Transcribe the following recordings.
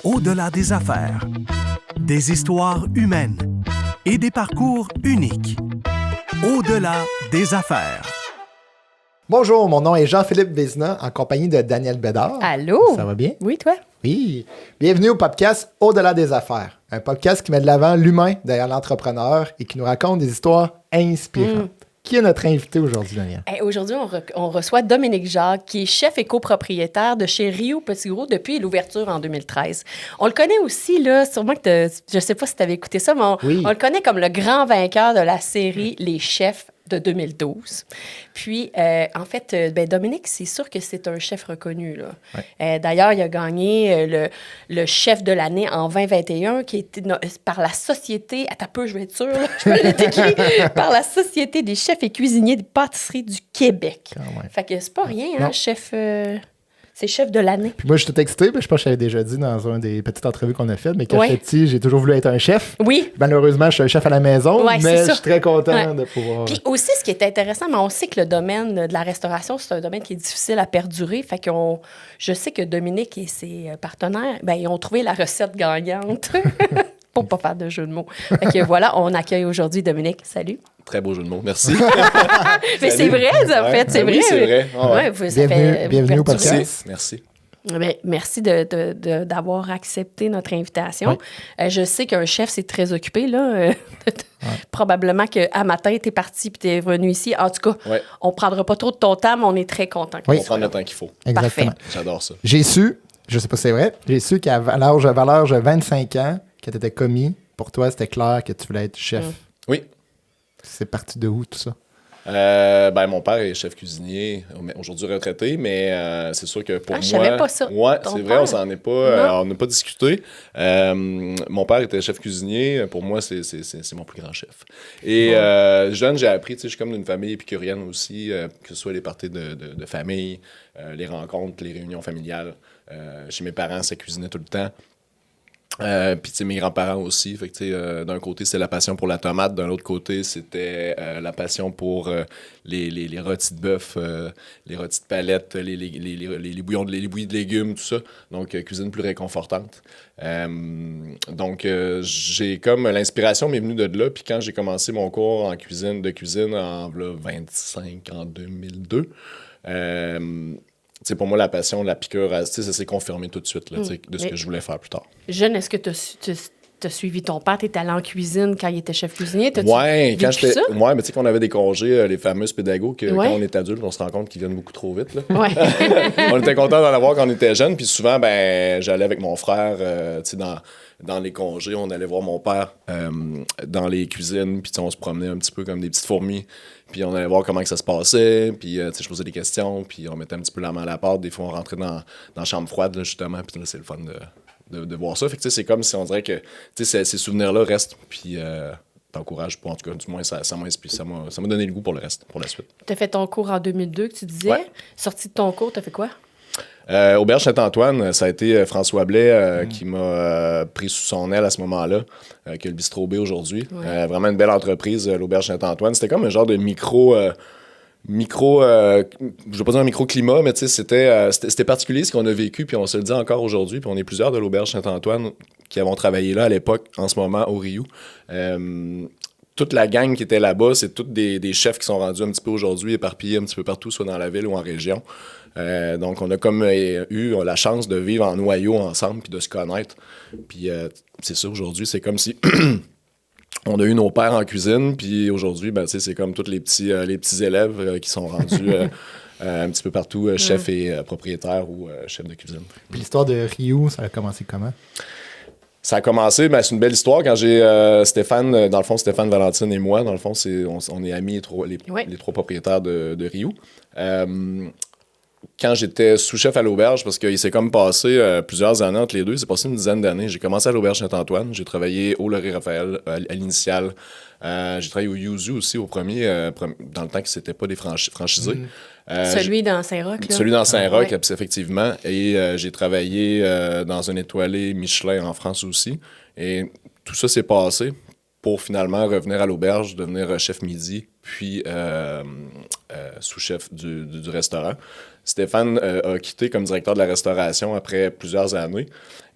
Au-delà des affaires. Des histoires humaines et des parcours uniques. Au-delà des affaires. Bonjour, mon nom est Jean-Philippe Vézina, en compagnie de Daniel Bédard. Allô? Ça va bien? Oui, toi? Oui. Bienvenue au podcast Au-delà des affaires. Un podcast qui met de l'avant l'humain derrière l'entrepreneur et qui nous raconte des histoires inspirantes. Qui est notre invité aujourd'hui, Daniel? Aujourd'hui, on reçoit Dominique Jacques, qui est chef et copropriétaire de chez Rio Petit Gros depuis l'ouverture en 2013. On le connaît aussi, là, sûrement que je ne sais pas si tu avais écouté ça, mais on le connaît comme le grand vainqueur de la série Les Chefs de 2012. Puis, en fait, Dominique, c'est sûr que c'est un chef reconnu, là. Ouais. D'ailleurs, il a gagné le chef de l'année en 2021, qui a été par la Société... Attends un peu, je vais être sûre, là, je me l'ai écrit. Par la Société des chefs et cuisiniers de pâtisserie du Québec. Fait que c'est pas rien, hein, chef... C'est chef de l'année. Puis moi, je suis tout excité, je pense que je t'avais déjà dit dans une des petites entrevues qu'on a faites, mais quand j'étais petit, j'ai toujours voulu être un chef. Oui. Malheureusement, je suis un chef à la maison, mais je suis très content de pouvoir... Puis aussi, ce qui est intéressant, mais on sait que le domaine de la restauration, c'est un domaine qui est difficile à perdurer. Fait que je sais que Dominique et ses partenaires, ils ont trouvé la recette gagnante. Pour pas faire de jeu de mots. Fait que voilà, on accueille aujourd'hui Dominique. Salut. Très beau jeu de mots, merci. Mais c'est vrai, en fait, c'est vrai. Oui, c'est vrai. Bienvenue au podcast. Merci. Merci d'avoir accepté notre invitation. Je sais qu'un chef, c'est très occupé, là. Probablement qu'à matin, tu es parti puis tu es venu ici. En tout cas, on ne prendra pas trop de ton temps, mais on est très content. On prend le temps qu'il faut. Exactement. Parfait. J'adore ça. J'ai su, je ne sais pas si c'est vrai, j'ai su qu'à l'âge de 25 ans, quand tu étais commis, pour toi, c'était clair que tu voulais être chef. Oui. C'est parti de où, tout ça? Mon père est chef cuisinier, aujourd'hui retraité, mais c'est sûr que pour moi... Je savais pas ça. Oui, c'est vrai, on s'en est pas... on n'a pas discuté. Mon père était chef cuisinier. Pour moi, c'est mon plus grand chef. Et jeune, j'ai appris, je suis comme d'une famille épicurienne aussi, que ce soit les parties de famille, les rencontres, les réunions familiales. Chez mes parents, ça cuisinait tout le temps. Puis mes grands-parents aussi, fait que d'un côté c'était la passion pour la tomate, d'un autre côté c'était la passion pour les rôtis de bœuf, les rôtis de palette, les bouillons les bouillies de légumes, tout ça, donc cuisine plus réconfortante. Donc j'ai comme l'inspiration m'est venue de là, puis quand j'ai commencé mon cours en cuisine en 25 en 2002, pour moi, la passion, la piqûre, ça s'est confirmé tout de suite là, de ce que je voulais faire plus tard. Jeune, est-ce que tu as suivi ton père? Tu es allé en cuisine quand il était chef cuisinier? Oui, quand j'étais. Oui, mais tu sais qu'on avait des congés, les fameuses pédagogues, quand on est adulte, on se rend compte qu'ils viennent beaucoup trop vite. Là. On était contents d'en avoir quand on était jeune, puis souvent, j'allais avec mon frère, dans les congés, on allait voir mon père dans les cuisines, puis on se promenait un petit peu comme des petites fourmis. Puis on allait voir comment que ça se passait, puis je posais des questions, puis on mettait un petit peu la main à la pâte. Des fois, on rentrait dans la chambre froide, là, justement, puis là, c'est le fun de voir ça. Fait que c'est comme si on dirait que ces souvenirs-là restent, puis t'encourages, en tout cas, du moins, ça m'a donné le goût pour le reste, pour la suite. Tu as fait ton cours en 2002, que tu disais. Sorti de ton cours, tu as fait quoi? Auberge Saint-Antoine, ça a été François Blais qui m'a pris sous son aile à ce moment-là, qui est le Bistrot B aujourd'hui. Vraiment une belle entreprise, l'Auberge Saint-Antoine. C'était comme un genre de je vais pas dire un microclimat, mais c'était particulier ce qu'on a vécu, puis on se le dit encore aujourd'hui, puis on est plusieurs de l'Auberge Saint-Antoine qui avons travaillé là à l'époque, en ce moment, au Rio. Toute la gang qui était là-bas, c'est tous des chefs qui sont rendus un petit peu aujourd'hui, éparpillés un petit peu partout, soit dans la ville ou en région. Donc, on a comme eu la chance de vivre en noyau ensemble puis de se connaître. Puis, c'est ça, aujourd'hui, c'est comme si on a eu nos pères en cuisine, puis aujourd'hui, c'est comme tous les petits élèves qui sont rendus un petit peu partout, chefs et propriétaires ou chefs de cuisine. Puis l'histoire de Rio, ça a commencé comment? Ça a commencé, c'est une belle histoire. Quand j'ai Stéphane, dans le fond, Stéphane, Valentine et moi, dans le fond, on est amis, les trois propriétaires de Rio. Quand j'étais sous-chef à l'auberge, parce qu'il s'est comme passé plusieurs années entre les deux, c'est passé une dizaine d'années. J'ai commencé à l'auberge Saint-Antoine, j'ai travaillé au Laurier Raphaël à l'initiale. J'ai travaillé au Yuzu aussi au premier, dans le temps que c'était pas des franchisés. Celui dans Saint-Roch, là? Celui dans Saint-Roch, effectivement. Et j'ai travaillé dans un étoilé Michelin en France aussi. Et tout ça s'est passé pour finalement revenir à l'auberge, devenir chef midi, puis sous-chef du restaurant. Stéphane a quitté comme directeur de la restauration après plusieurs années.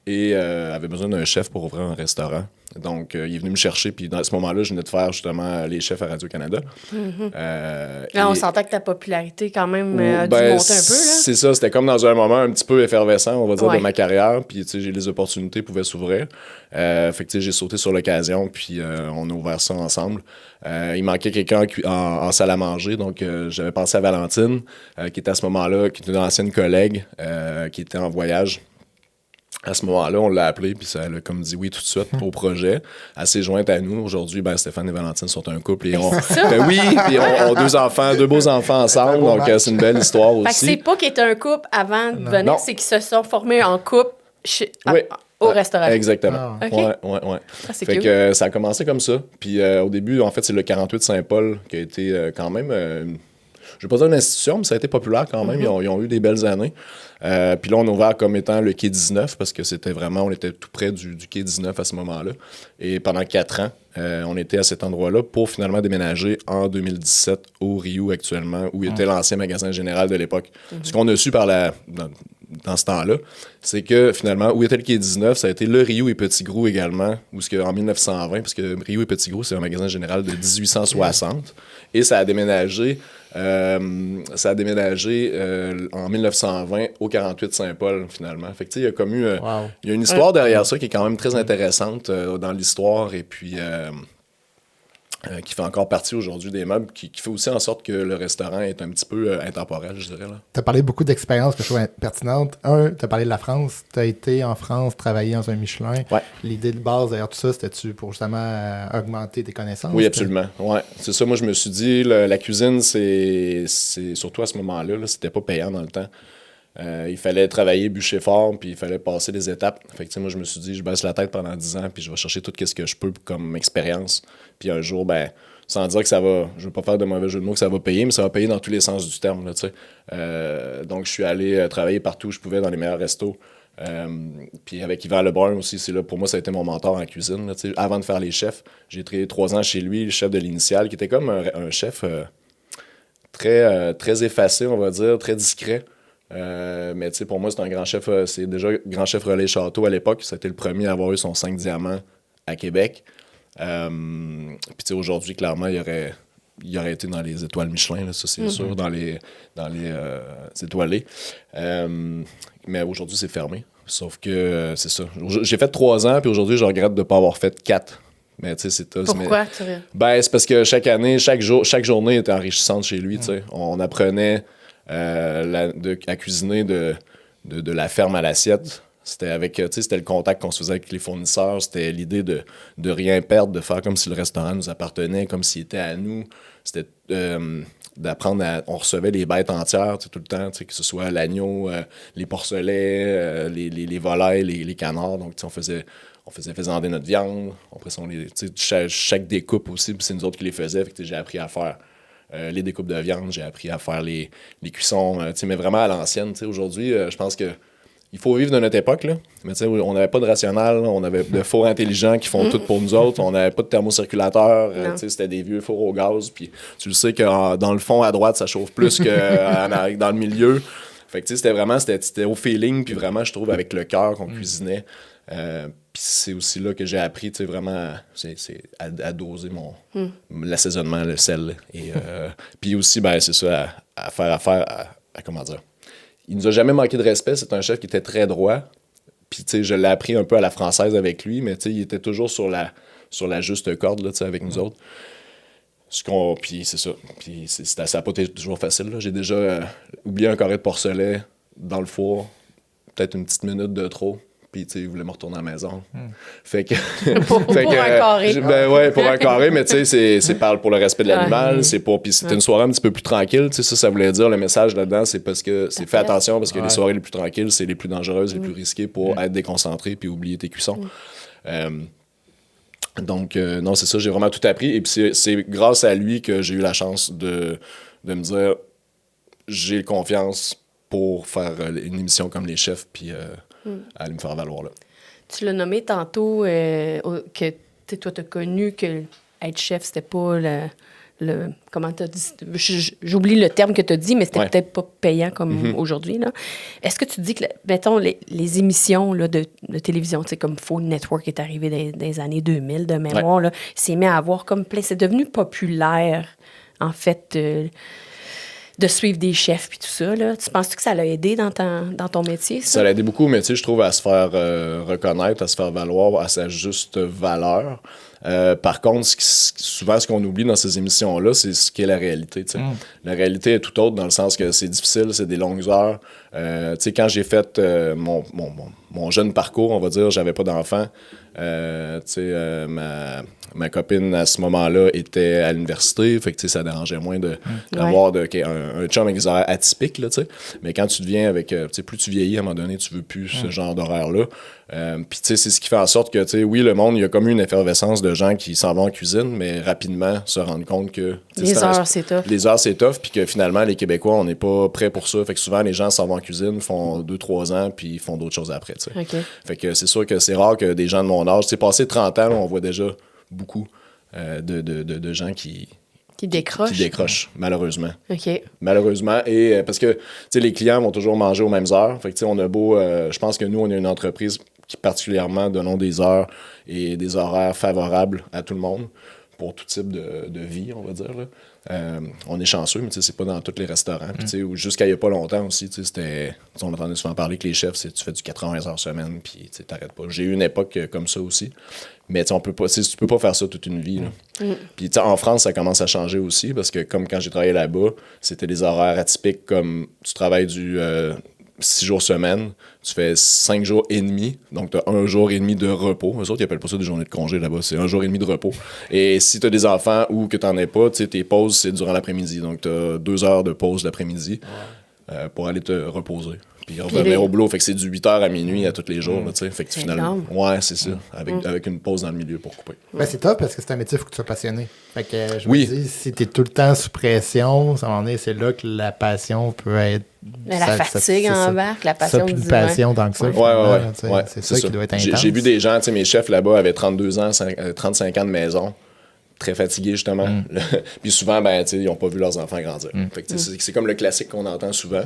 et avait besoin d'un chef pour ouvrir un restaurant. Donc, il est venu me chercher, puis dans ce moment-là, je venais de faire justement les chefs à Radio-Canada. Là, on sentait que ta popularité, quand même, a dû monter un peu, là. C'est ça, c'était comme dans un moment un petit peu effervescent, on va dire, de ma carrière, puis, tu sais, les opportunités pouvaient s'ouvrir. Fait que, tu sais, j'ai sauté sur l'occasion, puis on a ouvert ça ensemble. Il manquait quelqu'un en salle à manger, donc j'avais pensé à Valentine, qui était à ce moment-là, qui était une ancienne collègue, qui était en voyage. À ce moment-là, on l'a appelée, puis ça, elle a comme dit oui tout de suite au projet. Elle s'est jointe à nous. Aujourd'hui, Stéphane et Valentine sont un couple et puis ont deux beaux enfants ensemble, donc c'est une belle histoire aussi. Fait que c'est pas qu'ils étaient un couple avant de venir, c'est qu'ils se sont formés en couple au restaurant. Exactement. Ah, okay. Ouais. C'est fait cute. que ça a commencé comme ça. Puis au début, en fait, c'est le 48 Saint-Paul qui a été quand même... je ne vais pas dire une institution, mais ça a été populaire quand même. Ils ont eu des belles années. Puis là, on a ouvert comme étant le quai 19 parce que c'était vraiment, on était tout près du quai 19 à ce moment-là. Et pendant 4 ans, on était à cet endroit-là pour finalement déménager en 2017 au Rio actuellement, où était l'ancien magasin général de l'époque. Ce qu'on a su dans ce temps-là, c'est que finalement, où était le quai 19, ça a été le Rio et Petit Gros également, en 1920, parce que Rio et Petit Gros, c'est un magasin général de 1860. Et ça a déménagé en 1920 au 48 Saint-Paul, finalement. Fait que, tu sais, il y a comme eu... il y a une histoire derrière ça qui est quand même très intéressante dans l'histoire et puis qui fait encore partie aujourd'hui des meubles, qui fait aussi en sorte que le restaurant est un petit peu intemporel, je dirais. Tu as parlé beaucoup d'expériences que je trouve pertinentes. Tu as parlé de la France. Tu as été en France, travaillé dans un Michelin. Ouais. L'idée de base derrière tout ça, c'était-tu pour justement augmenter tes connaissances? Oui, absolument. Ouais. C'est ça, moi, je me suis dit, la cuisine, c'est surtout à ce moment-là, c'était pas payant dans le temps. Il fallait travailler, bûcher fort, puis il fallait passer des étapes. Fait que, moi, je me suis dit, je baisse la tête pendant 10 ans, puis je vais chercher tout ce que je peux comme expérience. Puis un jour, sans dire que ça va, je veux pas faire de mauvais jeu de mots, que ça va payer, mais ça va payer dans tous les sens du terme, là, tu sais. Donc, je suis allé travailler partout où je pouvais, dans les meilleurs restos. Puis avec Yvan Lebrun aussi, c'est là, pour moi, ça a été mon mentor en cuisine. Là, avant de faire les chefs, j'ai travaillé 3 ans chez lui, le chef de l'Initiale, qui était comme un chef très effacé, on va dire, très discret. Mais tu sais, pour moi, c'est un grand chef, c'est déjà grand chef Relais Château à l'époque. C'était le premier à avoir eu son 5 diamants à Québec. Puis tu sais, aujourd'hui, clairement, il aurait été dans les étoiles Michelin, là, ça c'est sûr, dans les étoilés. Mais aujourd'hui, c'est fermé. Sauf que c'est ça. J'ai fait 3 ans, puis aujourd'hui, je regrette de ne pas avoir fait 4. Mais tu sais, c'est tout. Pourquoi? C'est parce que chaque année, chaque journée était enrichissante chez lui. Tu sais. On apprenait à cuisiner de la ferme à l'assiette. C'était c'était le contact qu'on se faisait avec les fournisseurs. C'était l'idée de rien perdre, de faire comme si le restaurant nous appartenait, comme s'il était à nous. C'était d'apprendre on recevait les bêtes entières tout le temps, que ce soit l'agneau, les porcelets, les volailles, les canards. Donc, on faisait faisander notre viande. Après ça, chaque découpe aussi, c'est nous autres qui les faisaient. Fait que j'ai appris à faire les découpes de viande, j'ai appris à faire les cuissons, mais vraiment à l'ancienne. Aujourd'hui, je pense que il faut vivre de notre époque, là. Mais on n'avait pas de rational, on avait de fours intelligents qui font tout pour nous autres, on n'avait pas de thermocirculateur, c'était des vieux fours au gaz, puis tu le sais que dans le fond, à droite, ça chauffe plus que dans le milieu. Fait que c'était au feeling, puis vraiment, je trouve, avec le cœur qu'on cuisinait. Puis c'est aussi là que j'ai appris, vraiment, à doser l'assaisonnement, le sel. Et puis aussi, c'est ça, à faire affaire à comment dire. Il nous a jamais manqué de respect. C'est un chef qui était très droit. Puis, je l'ai appris un peu à la française avec lui, mais il était toujours sur la juste corde là, avec nous autres. Puis, c'est ça. Puis, ça n'a pas été toujours facile. Là. J'ai déjà oublié un carré de porcelet dans le four. Peut-être une petite minute de trop. Puis, il voulait me retourner à la maison. Fait que... pour un carré. Pour un carré, mais c'est pour le respect de l'animal. Puis c'était une soirée un petit peu plus tranquille. Ça voulait dire, le message là-dedans, c'est parce que fais attention, parce que les soirées les plus tranquilles, c'est les plus dangereuses, les plus risquées pour être déconcentré puis oublier tes cuissons. Donc, non, c'est ça, j'ai vraiment tout appris. Et puis, c'est grâce à lui que j'ai eu la chance de me dire, j'ai confiance pour faire une émission comme Les Chefs, puis aller me faire valoir là. Tu l'as nommé tantôt que toi, tu as connu que être chef, c'était pas comment tu as dit, j'oublie le terme que tu as dit, mais c'était peut-être pas payant comme aujourd'hui. Là. Est-ce que tu dis que, mettons, les émissions là, de télévision, comme Food Network est arrivé dans les années 2000 de mémoire, là, s'est mis à avoir comme plein, c'est devenu populaire, en fait, de suivre des chefs puis tout ça. Là. Tu penses que ça l'a aidé dans ton métier, ça? Ça l'a aidé beaucoup, mais tu sais, je trouve à se faire reconnaître, à se faire valoir à sa juste valeur. Par contre, souvent, ce qu'on oublie dans ces émissions-là, c'est ce qu'est la réalité. La réalité est tout autre dans le sens que c'est difficile, c'est des longues heures. Quand j'ai fait mon jeune parcours, on va dire, j'avais pas d'enfant. Ma copine, à ce moment-là, était à l'université. Fait que ça dérangeait moins d'avoir un chum atypique. Là, mais quand tu deviens avec... plus tu vieillis, à un moment donné, tu veux plus ce genre d'horaire-là. Puis c'est ce qui fait en sorte que, oui, le monde, il y a comme une effervescence de gens qui s'en vont en cuisine, mais rapidement se rendent compte que... Les heures, c'est tough. Les heures, c'est tough, puis que finalement, les Québécois, on n'est pas prêts pour ça. Fait que souvent, les gens s'en vont en cuisine, font 2-3 ans, puis ils font d'autres choses après. Okay. Fait que c'est sûr que c'est rare que des gens de mon âge... Passé 30 ans, là, on voit déjà beaucoup de gens qui décrochent, malheureusement. OK. Malheureusement. Et parce que les clients vont toujours manger aux mêmes heures. Fait que on a beau. Je pense que nous, on est une entreprise qui particulièrement donnons des heures et des horaires favorables à tout le monde pour tout type de vie, on va dire. Là. On est chanceux, mais c'est pas dans tous les restaurants. Puis, jusqu'à il n'y a pas longtemps aussi, on entendait souvent parler que les chefs, tu fais du 80 heures semaine, puis tu n'arrêtes pas. J'ai eu une époque comme ça aussi. Mais on peut pas, tu peux pas faire ça toute une vie. Puis en France, ça commence à changer aussi, parce que comme quand j'ai travaillé là-bas, c'était des horaires atypiques, comme tu travailles du 6 jours semaine, tu fais 5 jours et demi, donc tu as 1 jour et demi de repos. Eux autres, ils appellent pas ça des journées de congé là-bas, c'est 1 jour et demi de repos. Et si tu as des enfants ou que tu n'en aies pas, tes pauses, c'est durant l'après-midi. Donc tu as 2 heures de pause l'après-midi pour aller te reposer. Puis revenir au boulot, fait que c'est du 8h à minuit à tous les jours. Là, fait que finalement, c'est ça, avec une pause dans le milieu pour couper. Ben, c'est top parce que c'est un métier, il faut que tu sois passionné. Fait que je me dis, si tu es tout le temps sous pression, à un moment donné, c'est là que la passion peut être. Mais la fatigue embarque, la passion. Ça, plus de passion tant que ça. Ouais. C'est ça qui doit être intense. J'ai vu des gens, mes chefs là-bas avaient 32 ans, 35 ans de maison. Très fatigués, justement. Puis souvent, ils n'ont pas vu leurs enfants grandir. Fait que, c'est comme le classique qu'on entend souvent.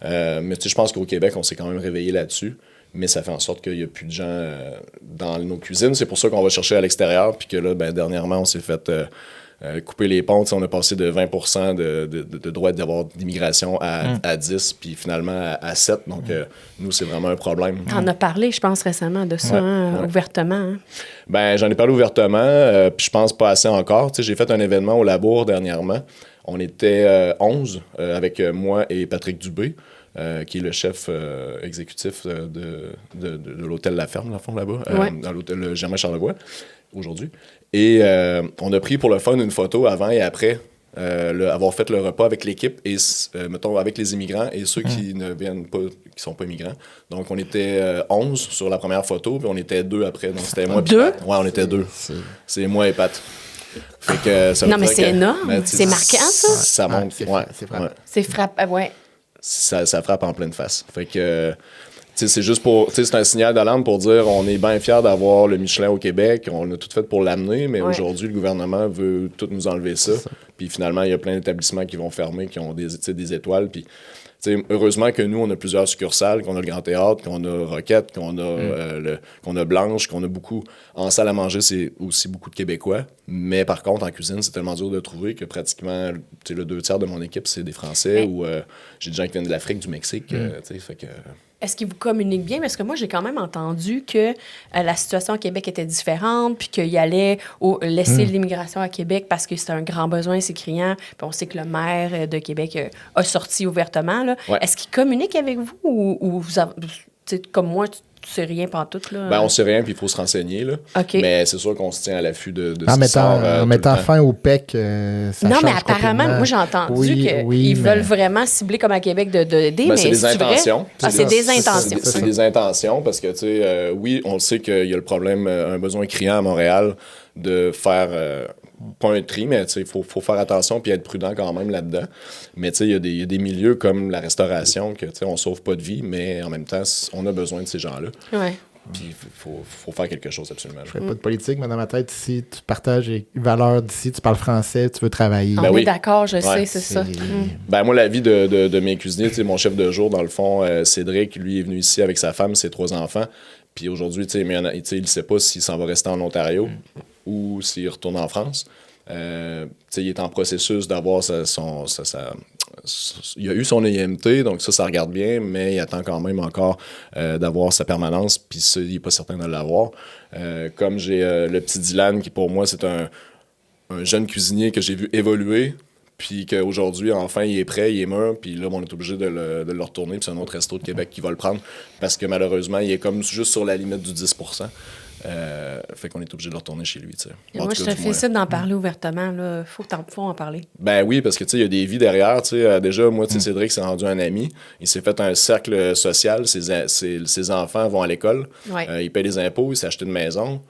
Mais je pense qu'au Québec, on s'est quand même réveillé là-dessus. Mais ça fait en sorte qu'il n'y a plus de gens dans nos cuisines. C'est pour ça qu'on va chercher à l'extérieur. Puis que là, dernièrement, on s'est fait couper les ponts. On a passé de 20% de droits d'avoir d'immigration à 10, puis finalement à 7. Donc, nous, c'est vraiment un problème. On a parlé, je pense, récemment de ça, ouvertement. J'en ai parlé ouvertement, puis je pense pas assez encore. J'ai fait un événement au Labour dernièrement. On était 11 avec moi et Patrick Dubé, qui est le chef exécutif de l'hôtel La Ferme, dans le fond, là-bas, dans l'hôtel Germain-Charlevoix, aujourd'hui. Et on a pris pour le fun une photo avant et après avoir fait le repas avec l'équipe et, mettons, avec les immigrants et ceux qui ne viennent pas, qui sont pas immigrants. Donc, on était 11 sur la première photo, puis on était 2 après. Donc, c'était moi et Pat. Ouais, on était 2. C'est moi et Pat. Fait que ça non, mais c'est énorme. C'est marquant, ça. Ça monte. C'est frappant. C'est frappant, ouais. Ça frappe en pleine face. Fait que... c'est juste pour. C'est un signal d'alarme pour dire on est bien fiers d'avoir le Michelin au Québec. On a tout fait pour l'amener, mais aujourd'hui, le gouvernement veut tout nous enlever ça. Puis finalement, il y a plein d'établissements qui vont fermer, qui ont des étoiles. Puis heureusement que nous, on a plusieurs succursales, qu'on a le Grand Théâtre, qu'on a Roquette, qu'on a Blanche, qu'on a beaucoup. En salle à manger, c'est aussi beaucoup de Québécois. Mais par contre, en cuisine, c'est tellement dur de trouver que pratiquement le 2 tiers de mon équipe, c'est des Français ou j'ai des gens qui viennent de l'Afrique, du Mexique. Fait que... Est-ce qu'ils vous communiquent bien? Parce que moi, j'ai quand même entendu que la situation au Québec était différente, puis qu'il allait laisser l'immigration à Québec parce que c'était un grand besoin, c'est criant. Puis on sait que le maire de Québec a sorti ouvertement. Là. Ouais. Est-ce qu'ils communiquent avec vous ou vous avez, comme moi, tu sais rien pantoute, là? On sait rien, puis il faut se renseigner, là. Okay. Mais c'est sûr qu'on se tient à l'affût de ce qui sort. En mettant fin au PEC, ça non, change mais apparemment, moi, j'ai entendu qu'ils veulent vraiment cibler comme à Québec d'aider, mais c'est des intentions. C'est des intentions. C'est des intentions, parce que, tu sais, oui, on sait qu'il y a le problème, un besoin criant à Montréal de faire... pas un tri, mais il faut faire attention puis être prudent quand même là-dedans. Mais il y a des milieux comme la restauration que on sauve pas de vie, mais en même temps, on a besoin de ces gens-là. Ouais. Puis il faut faire quelque chose absolument. Je fais pas de politique, mais dans ma tête, si tu partages les valeurs d'ici, tu parles français, tu veux travailler. On est d'accord, je sais, c'est ça. Ben moi, la vie de mes cuisiniers, mon chef de jour, dans le fond, Cédric, lui est venu ici avec sa femme, ses 3 enfants. Puis aujourd'hui, il ne sait pas s'il s'en va rester en Ontario ou s'il retourne en France. Il est en processus d'avoir il a eu son IMT, donc ça regarde bien, mais il attend quand même encore d'avoir sa permanence, puis ça, il n'est pas certain de l'avoir. Comme j'ai le petit Dylan, qui pour moi, c'est un jeune cuisinier que j'ai vu évoluer, puis qu'aujourd'hui, enfin, il est prêt, il est mûr, puis là, on est obligé de le retourner, puis c'est un autre resto de Québec qui va le prendre, parce que malheureusement, il est comme juste sur la limite du 10%. Fait qu'on est obligé de le retourner chez lui. Moi, je te félicite d'en parler ouvertement. Il faut en parler. Ben oui, parce que il y a des vies derrière. Déjà, moi, Cédric s'est rendu un ami. Il s'est fait un cercle social. Ses enfants vont à l'école. Ouais. Il paye des impôts. Il s'est acheté une maison.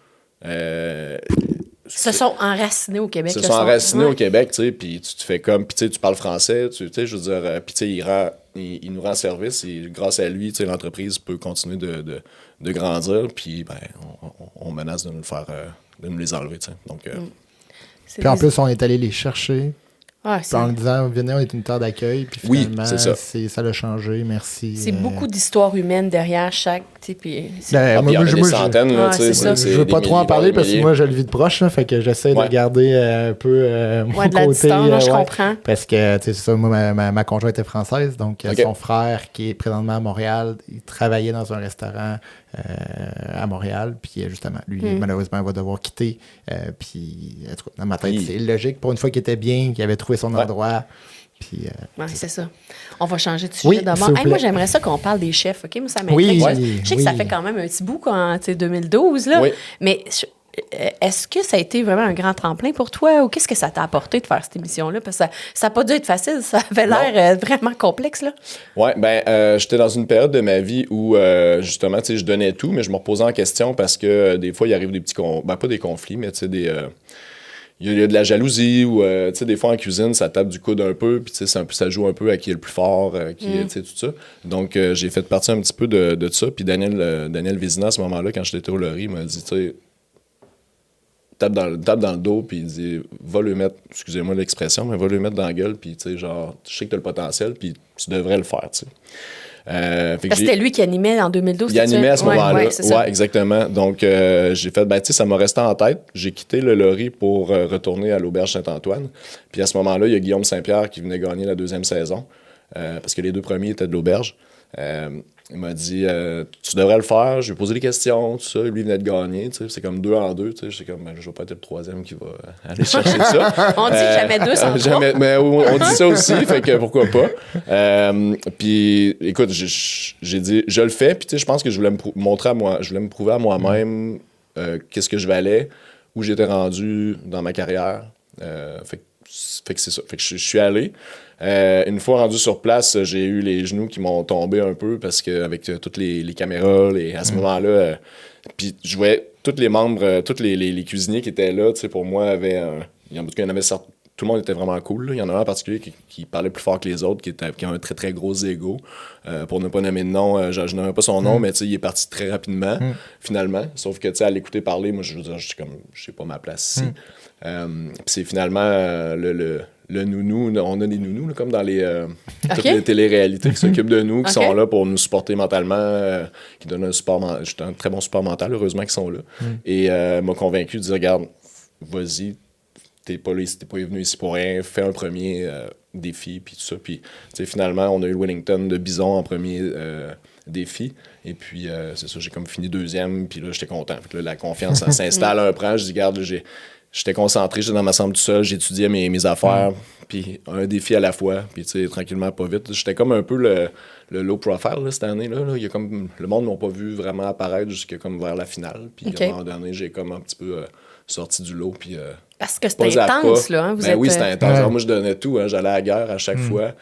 Se sont enracinés au Québec. Au Québec, puis tu te fais comme, puis tu parles français, je veux dire, puis il nous rend service et grâce à lui, l'entreprise peut continuer de grandir, puis ben, on menace de nous le faire, de nous les enlever, donc... Puis en plus, on est allé les chercher. Ah, en disant, venez, on est une terre d'accueil. Puis finalement, ça l'a changé, merci. C'est beaucoup d'histoires humaines derrière chaque. Puis il y en a des centaines. Je ne veux pas trop en parler parce que moi, je le vis de proche. Là, fait que j'essaie de garder un peu mon de la côté. Distance, je comprends. Parce que, c'est ça, moi, ma conjointe est française. Donc, son frère, qui est présentement à Montréal, il travaillait dans un restaurant à Montréal. Puis, justement, lui, malheureusement, il va devoir quitter. Puis, dans ma tête, c'est logique. Pour une fois qu'il était bien, qu'il avait trouvé son endroit. Puis, c'est ça. On va changer de sujet d'abord. Moi, j'aimerais ça qu'on parle des chefs. OK? Moi, ça m'intéresse. Je sais que ça fait quand même un petit bout, quand 2012. Là, mais est-ce que ça a été vraiment un grand tremplin pour toi ou qu'est-ce que ça t'a apporté de faire cette émission-là? Parce que ça n'a pas dû être facile. Ça avait l'air vraiment complexe. Là. Oui, j'étais dans une période de ma vie où, justement, je donnais tout, mais je me reposais en question parce que des fois, il arrive des petits pas des conflits, mais des... Il y a de la jalousie ou, des fois en cuisine, ça tape du coude un peu, puis ça joue un peu à qui est le plus fort, tout ça. Donc, j'ai fait partie un petit peu de ça. Puis Daniel Vézina, à ce moment-là, quand j'étais au Laurie, il m'a dit, tape dans le dos, puis il dit, va le mettre, excusez-moi l'expression, mais va le mettre dans la gueule, puis genre, je sais que tu as le potentiel, puis tu devrais le faire, Parce que c'était lui qui animait en 2012. Il animait à ce moment-là. Oui, exactement. Donc, j'ai fait, ça m'a resté en tête. J'ai quitté le Laurie pour retourner à l'Auberge Saint-Antoine. Puis à ce moment-là, il y a Guillaume Saint-Pierre qui venait gagner la 2e saison, parce que les 2 premiers étaient de l'Auberge. Il m'a dit, tu devrais le faire. Je lui ai posé des questions, tout ça. Lui, il venait de gagner. C'est comme 2 en 2. C'est comme, je vais pas être le 3e qui va aller chercher ça. On dit jamais 2 sans 3. Mais on dit ça aussi, fait que pourquoi pas. Puis, écoute, j'ai dit, je le fais. Puis, je pense que je voulais me prouver à moi-même qu'est-ce que je valais, où j'étais rendu dans ma carrière. Fait que c'est ça. Fait que je suis allé. Une fois rendu sur place, j'ai eu les genoux qui m'ont tombé un peu parce qu'avec toutes les caméras, à ce moment-là, puis je voyais tous les membres, tous les cuisiniers qui étaient là, pour moi, tout le monde était vraiment cool. Là. Il y en a un en particulier qui parlait plus fort que les autres, qui a un très, très gros ego. Pour ne pas nommer de nom, je n'aimais pas son nom, mais il est parti très rapidement, finalement. Sauf que à l'écouter parler, moi, je veux dire, je sais pas ma place ici. C'est finalement le nounou. On a des nounous, là, comme dans toutes les téléréalités qui s'occupent de nous, qui sont là pour nous supporter mentalement, qui donnent un très bon support mental, heureusement qu'ils sont là. Et m'a convaincu de dire, regarde, vas-y, t'es pas venu ici pour rien, fais un premier défi, puis tout ça. Puis, finalement, on a eu le Wellington de Bison en premier défi. Et puis, c'est ça, j'ai comme fini 2e, puis là, j'étais content. Fait que là, la confiance, ça s'installe un peu. Je dis, regarde, j'étais concentré, j'étais dans ma chambre tout seul, j'étudiais mes affaires, puis un défi à la fois, puis tranquillement, pas vite. J'étais comme un peu le low profile là, cette année-là. Là. Il y a comme, le monde ne m'a pas vu vraiment apparaître jusqu'à comme vers la finale. Puis à un moment donné, j'ai comme un petit peu sorti du lot. Puis, parce que c'était intense, là. Hein, oui, c'était intense. Alors, moi, je donnais tout. Hein, j'allais à la guerre à chaque fois.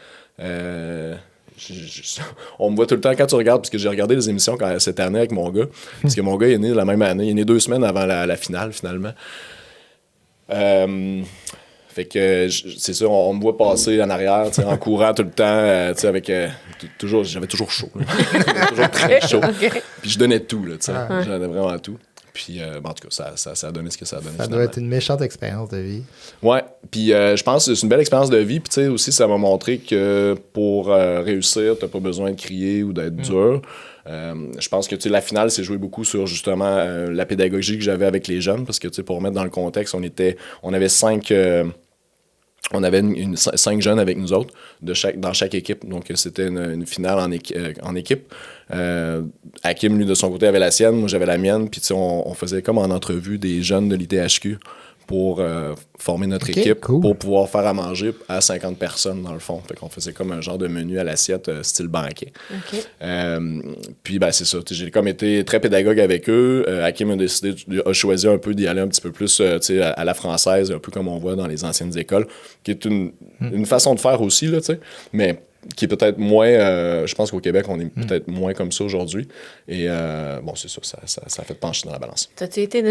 On me voit tout le temps quand tu regardes, parce que j'ai regardé les émissions cette année avec mon gars, parce que mon gars est né la même année. Il est né 2 semaines avant la finale, finalement. Fait que, c'est sûr, on me voit passer en arrière, en courant tout le temps, avec... j'avais toujours chaud. J'avais toujours très chaud. Puis je donnais tout, là, je donnais vraiment tout. Puis, en tout cas, ça a donné ce que ça a donné. Ça doit être une méchante expérience de vie. Ouais. Puis, je pense que c'est une belle expérience de vie. Puis, tu sais, aussi, ça m'a montré que pour réussir, t'as pas besoin de crier ou d'être dur. Je pense que, tu sais, la finale s'est jouée beaucoup sur, justement, la pédagogie que j'avais avec les jeunes. Parce que, tu sais, pour remettre dans le contexte, on avait 5 jeunes avec nous autres dans chaque équipe. Donc, c'était une finale en équipe. Hakim, lui, de son côté, avait la sienne. Moi, j'avais la mienne. Puis, on faisait comme en entrevue des jeunes de l'ITHQ pour former notre équipe, pour pouvoir faire à manger à 50 personnes, dans le fond. Fait qu'on faisait comme un genre de menu à l'assiette, style banquet. Puis, c'est ça. J'ai comme été très pédagogue avec eux. Hakim a choisi un peu d'y aller un petit peu plus à la française, un peu comme on voit dans les anciennes écoles, qui est une façon de faire aussi, là, mais qui est peut-être moins... je pense qu'au Québec, on est peut-être moins comme ça aujourd'hui. Et c'est ça, ça a fait pencher dans la balance. T'as-tu été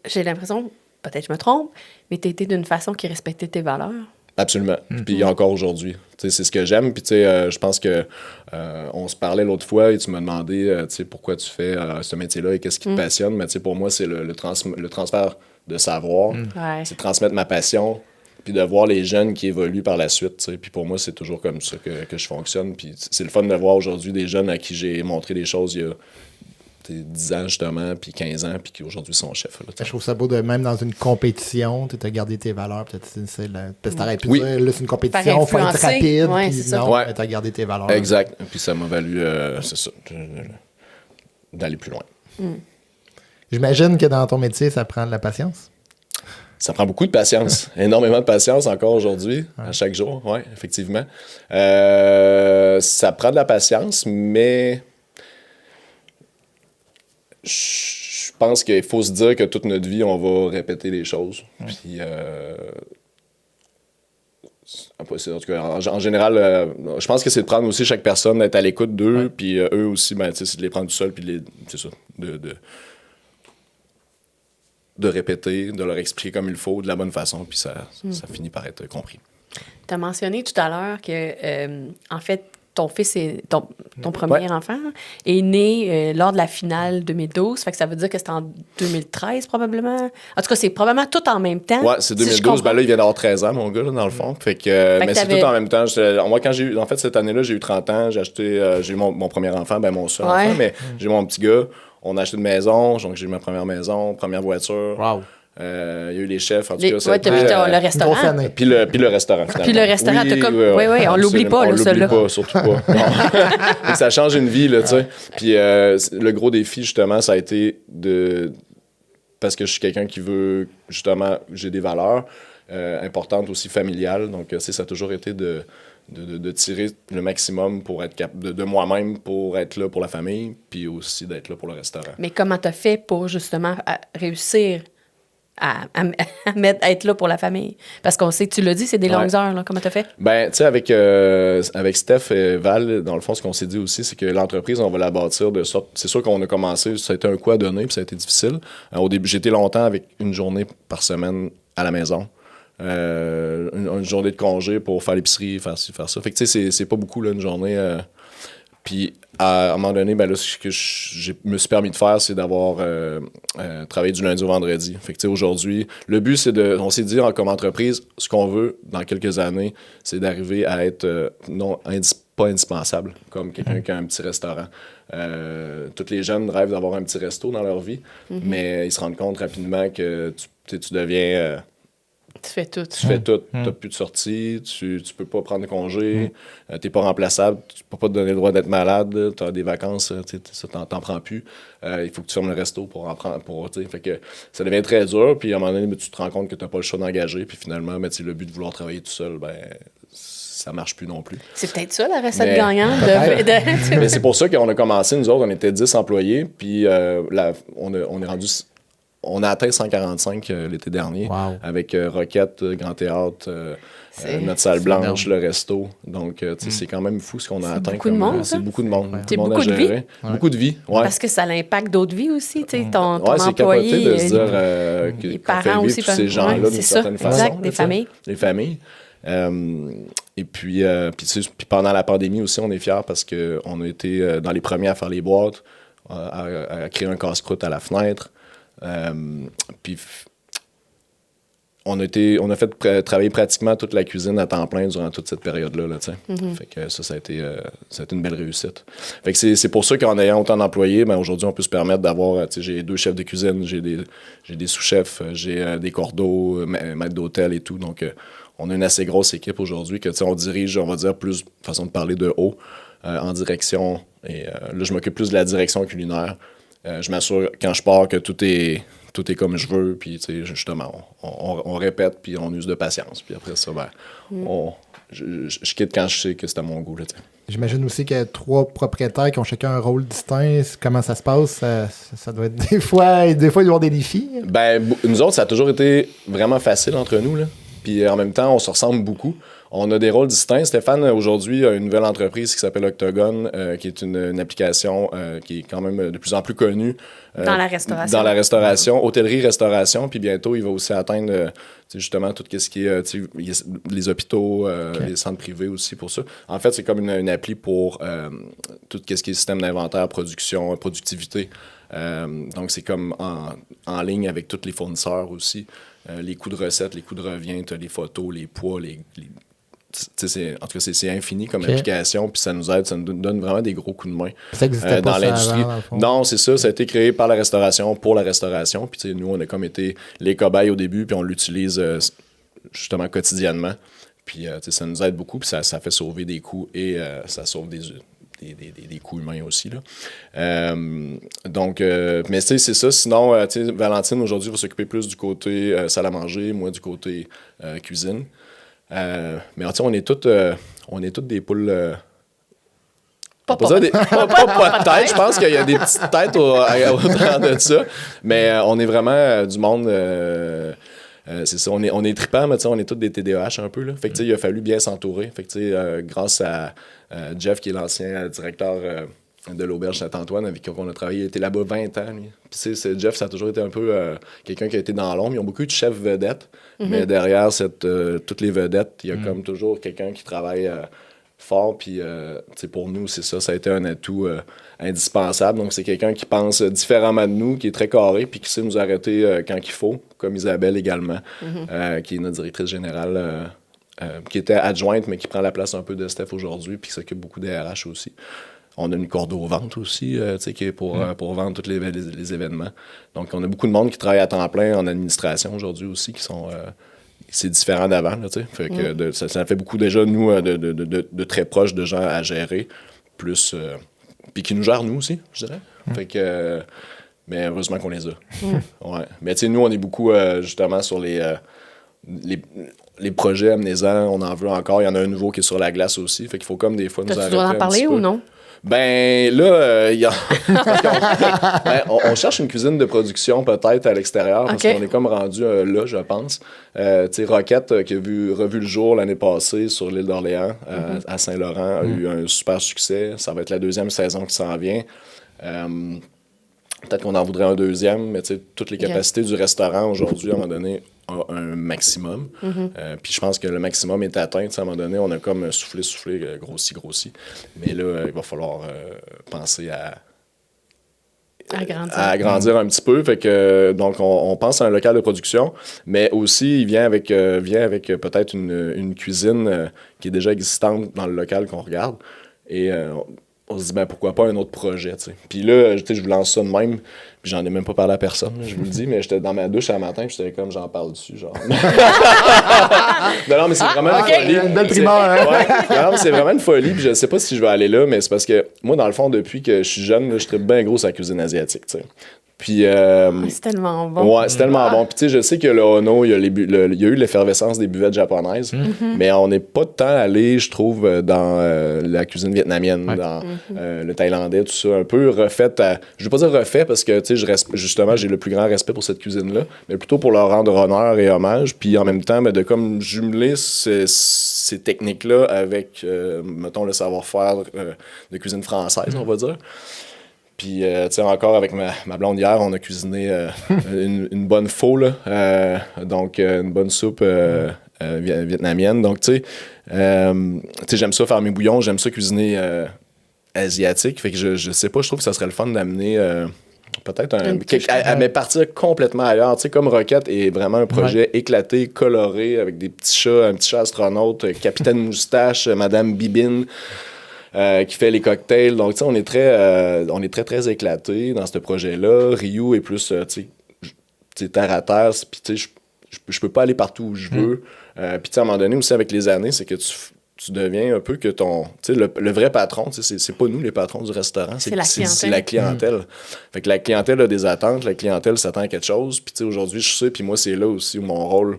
j'ai l'impression, peut-être je me trompe, mais t'as été d'une façon qui respectait tes valeurs? Absolument. Puis encore aujourd'hui. C'est ce que j'aime. Puis je pense que on se parlait l'autre fois et tu m'as demandé pourquoi tu fais ce métier-là et qu'est-ce qui te passionne. Mais pour moi, c'est le transfert de savoir. C'est de transmettre ma passion. Puis de voir les jeunes qui évoluent par la suite. Puis pour moi, c'est toujours comme ça que je fonctionne. Puis c'est le fun de voir aujourd'hui des jeunes à qui j'ai montré des choses il y a 10 ans, justement, puis 15 ans, puis qui aujourd'hui sont chefs. Là, je trouve ça beau de même dans une compétition, tu as gardé tes valeurs. Parce que t'aurais pu dire, là, c'est une compétition, il faut être rapide. Puis non, tu as gardé tes valeurs. Exact. Puis ça m'a valu, c'est ça, d'aller plus loin. J'imagine que dans ton métier, ça prend de la patience. Ça prend beaucoup de patience, énormément de patience encore aujourd'hui, à chaque jour, oui, effectivement. Ça prend de la patience, mais je pense qu'il faut se dire que toute notre vie, on va répéter les choses. Puis, en tout cas, en général, je pense que c'est de prendre aussi chaque personne, d'être à l'écoute d'eux, puis eux aussi, c'est de les prendre tout seuls, puis c'est ça, de répéter, de leur expliquer comme il faut, de la bonne façon, puis ça finit par être compris. Tu as mentionné tout à l'heure que, en fait, ton fils, ton premier enfant, est né lors de la finale 2012. Fait que ça veut dire que c'était en 2013, probablement. En tout cas, c'est probablement tout en même temps. Ouais, c'est 2012. Là, il vient d'avoir 13 ans, mon gars, là, dans le fond. Fait que mais c'est tout en même temps. Moi, quand en fait, cette année-là, j'ai eu 30 ans. J'ai eu mon premier enfant, mon seul enfant, mais j'ai mon petit gars. On a acheté une maison, donc j'ai eu ma première maison, première voiture. Wow. Il y a eu les chefs, en tout cas. Oui, t'as vu le restaurant. Puis le restaurant, finalement. Puis le restaurant, t'as comme... Oui, on l'oublie pas, là, celui-là. On l'oublie pas, surtout pas. Ça change une vie, là, tu sais. Puis le gros défi, justement, ça a été parce que je suis quelqu'un qui veut, justement, j'ai des valeurs importantes aussi familiales. Donc, ça a toujours été de tirer le maximum pour être capable de moi-même, pour être là pour la famille, puis aussi d'être là pour le restaurant. Mais comment t'as fait pour, justement, réussir à être là pour la famille? Parce qu'on sait, tu l'as dit, c'est des longues heures, là. Comment t'as fait? Ben, tu sais, avec Steph et Val, dans le fond, ce qu'on s'est dit aussi, c'est que l'entreprise, on va la bâtir de sorte... C'est sûr qu'on a commencé, ça a été un coup à donner, puis ça a été difficile. Au début, j'étais longtemps avec une journée par semaine à la maison. Une journée de congé pour faire l'épicerie, faire ci, faire ça. Fait que, tu sais, c'est pas beaucoup, là, une journée... Puis, à un moment donné, là, ce que je me suis permis de faire, c'est d'avoir travaillé du lundi au vendredi. Fait que, tu sais, aujourd'hui, le but, on s'est dit, comme entreprise, ce qu'on veut dans quelques années, c'est d'arriver à être pas indispensable, comme quelqu'un qui a un petit restaurant. Tous les jeunes rêvent d'avoir un petit resto dans leur vie, mais ils se rendent compte rapidement que tu deviens... Tu fais tout. Tu fais tout. Tu n'as plus de sortie, tu peux pas prendre de congé, tu n'es pas remplaçable, tu peux pas te donner le droit d'être malade, tu as des vacances, tu n'en prends plus. Il faut que tu fermes le resto pour en prendre. Fait que ça devient très dur, puis à un moment donné, tu te rends compte que tu n'as pas le choix d'engager, puis finalement, le but de vouloir travailler tout seul, ça marche plus non plus. C'est peut-être ça, la recette gagnante. Mais c'est pour ça qu'on a commencé, nous autres, on était 10 employés, puis on est rendu on a atteint 145 l'été dernier avec Roquette, Grand Théâtre, notre salle blanche, le resto. Donc, c'est quand même fou ce qu'on a atteint. C'est beaucoup de monde. C'est beaucoup de vie. Beaucoup de vie, ouais. Parce que ça impacte d'autres vies aussi, tu sais, ton c'est employé. C'est capoté de se dire que les parents aussi. Tous ces gens-là, d'une certaine façon. Exact, des familles. Les familles. Et puis pendant la pandémie aussi, on est fiers parce qu'on a été dans les premiers à faire les boîtes, à créer un casse-croûte à la fenêtre. Puis on a fait travailler pratiquement toute la cuisine à temps plein durant toute cette période-là. Là, Fait que ça a été une belle réussite. Fait que c'est pour ça qu'en ayant autant d'employés, aujourd'hui, on peut se permettre d'avoir... J'ai 2 chefs de cuisine, j'ai des sous-chefs, j'ai des cordeaux, maîtres d'hôtel et tout. Donc, on a une assez grosse équipe aujourd'hui que on dirige, on va dire, plus façon de parler de haut, en direction. Et là, je m'occupe plus de la direction culinaire. Je m'assure, quand je pars, que tout est comme je veux, puis justement, on répète, puis on use de patience. Puis après ça, je quitte quand je sais que c'est à mon goût. Là, J'imagine aussi qu'il y a 3 propriétaires qui ont chacun un rôle distinct. Comment ça se passe? Ça doit être des fois, il doit y avoir des défis. Nous autres, ça a toujours été vraiment facile entre nous, là. Puis en même temps, on se ressemble beaucoup. On a des rôles distincts. Stéphane, aujourd'hui, a une nouvelle entreprise qui s'appelle Octogone, qui est une application qui est quand même de plus en plus connue. Dans la restauration. Dans la restauration, hôtellerie-restauration. Puis bientôt, il va aussi atteindre justement tout ce qui est les hôpitaux, les centres privés aussi pour ça. En fait, c'est comme une appli pour tout ce qui est système d'inventaire, production, productivité. Donc, c'est comme en ligne avec tous les fournisseurs aussi. Les coûts de recettes, les coûts de revient, tu as les photos, les poids, en tout cas, c'est infini comme application, puis ça nous aide, ça nous donne vraiment des gros coups de main dans l'industrie. Non, c'est ça, ça a été créé par la restauration, pour la restauration, puis nous, on a comme été les cobayes au début, puis on l'utilise justement quotidiennement, puis ça nous aide beaucoup, puis ça fait sauver des coûts et ça sauve des coûts humains aussi. Là. Donc, mais c'est ça. Sinon, Valentine, aujourd'hui, va s'occuper plus du côté salle à manger, moi du côté cuisine. Mais on est toutes des poules... pas de tête. Je pense qu'il y a des petites têtes au-dedans de ça. Mais on est vraiment du monde... c'est ça, on est trippants, mais on est tous des TDAH un peu. Là. Fait que, il a fallu bien s'entourer. Fait que, grâce à Jeff, qui est l'ancien directeur de l'auberge Saint-Antoine, avec qui on a travaillé, il était là-bas 20 ans. Lui. Puis Jeff, ça a toujours été un peu quelqu'un qui a été dans l'ombre. Ils ont beaucoup de chefs vedettes, mais derrière toutes les vedettes, il y a comme toujours quelqu'un qui travaille fort. Puis pour nous, c'est ça, ça a été un atout indispensable. Donc, c'est quelqu'un qui pense différemment de nous, qui est très carré, puis qui sait nous arrêter quand il faut, comme Isabelle également, qui est notre directrice générale, qui était adjointe, mais qui prend la place un peu de Steph aujourd'hui, puis qui s'occupe beaucoup des RH aussi. On a une corde aux ventes aussi, qui est pour vendre tous les événements. Donc, on a beaucoup de monde qui travaille à temps plein en administration aujourd'hui aussi, qui sont... c'est différent d'avant, là, tu sais. Fait que ça fait beaucoup déjà, nous, de très proches de gens à gérer, plus... puis qui nous gèrent, nous aussi, je dirais. Fait que... mais heureusement qu'on les a. Ouais. Mais tu sais, nous, on est beaucoup, justement, sur les projets amenez-en, on en veut encore. Il y en a un nouveau qui est sur la glace aussi. Fait qu'il faut comme des fois nous arrêter. Tu dois en parler ou non? Ben là, on cherche une cuisine de production peut-être à l'extérieur parce qu'on est comme rendu là, je pense. Tu sais, Roquette, qui a revu le jour l'année passée sur l'île d'Orléans, à Saint-Laurent, a eu un super succès. Ça va être la 2e saison qui s'en vient. Peut-être qu'on en voudrait un 2e, mais tu sais, toutes les capacités du restaurant aujourd'hui, à un moment donné, ont un maximum. Puis je pense que le maximum est atteint. À un moment donné, on a comme soufflé, grossi. Mais là, il va falloir penser à agrandir un petit peu. Fait que, donc, on pense à un local de production, mais aussi, il vient avec peut-être une cuisine qui est déjà existante dans le local qu'on regarde. Et on se dit, ben pourquoi pas un autre projet, tu sais. Puis là, je vous lance ça de même, puis j'en ai même pas parlé à personne, je vous le dis, mais j'étais dans ma douche un matin, puis j'étais comme, j'en parle dessus, genre. non, mais c'est vraiment une folie. Une belle primeur, hein? Non, mais c'est vraiment une folie, puis je sais pas si je vais aller là, mais c'est parce que moi, dans le fond, depuis que je suis jeune, là, je tripe bien gros sur la cuisine asiatique, tu sais. Puis, c'est tellement bon. Ouais, c'est tellement bon. Puis tu sais, je sais que le Ono, il y a eu l'effervescence des buvettes japonaises, mais on n'est pas tant allé, je trouve, dans la cuisine vietnamienne, dans le thaïlandais, tout ça, un peu refait. Je veux pas dire refait parce que tu sais, justement, j'ai le plus grand respect pour cette cuisine-là, mais plutôt pour leur rendre honneur et hommage, puis en même temps, de comme jumeler ces techniques-là avec, mettons, le savoir-faire de cuisine française, on va dire. Puis, tu sais, encore avec ma blonde hier, on a cuisiné une bonne pho, là. Donc, une bonne soupe vietnamienne. Donc, tu sais, j'aime ça faire mes bouillons, j'aime ça cuisiner asiatique. Fait que je sais pas, je trouve que ça serait le fun d'amener peut-être mais partir complètement ailleurs. Tu sais, comme Roquette est vraiment un projet éclaté, coloré, avec des petits chats, un petit chat astronaute, Capitaine Moustache, Madame Bibine. Qui fait les cocktails. Donc, tu sais, on est très, très éclatés dans ce projet-là. Ryu est plus, tu sais, terre à terre. Puis, tu sais, je peux pas aller partout où je veux. Puis, tu sais, à un moment donné, aussi, avec les années, c'est que tu deviens un peu que ton... Tu sais, le vrai patron, tu sais, c'est pas nous, les patrons du restaurant. C'est la clientèle. Fait que la clientèle a des attentes. La clientèle s'attend à quelque chose. Puis, tu sais, aujourd'hui, je sais, puis moi, c'est là aussi où mon rôle...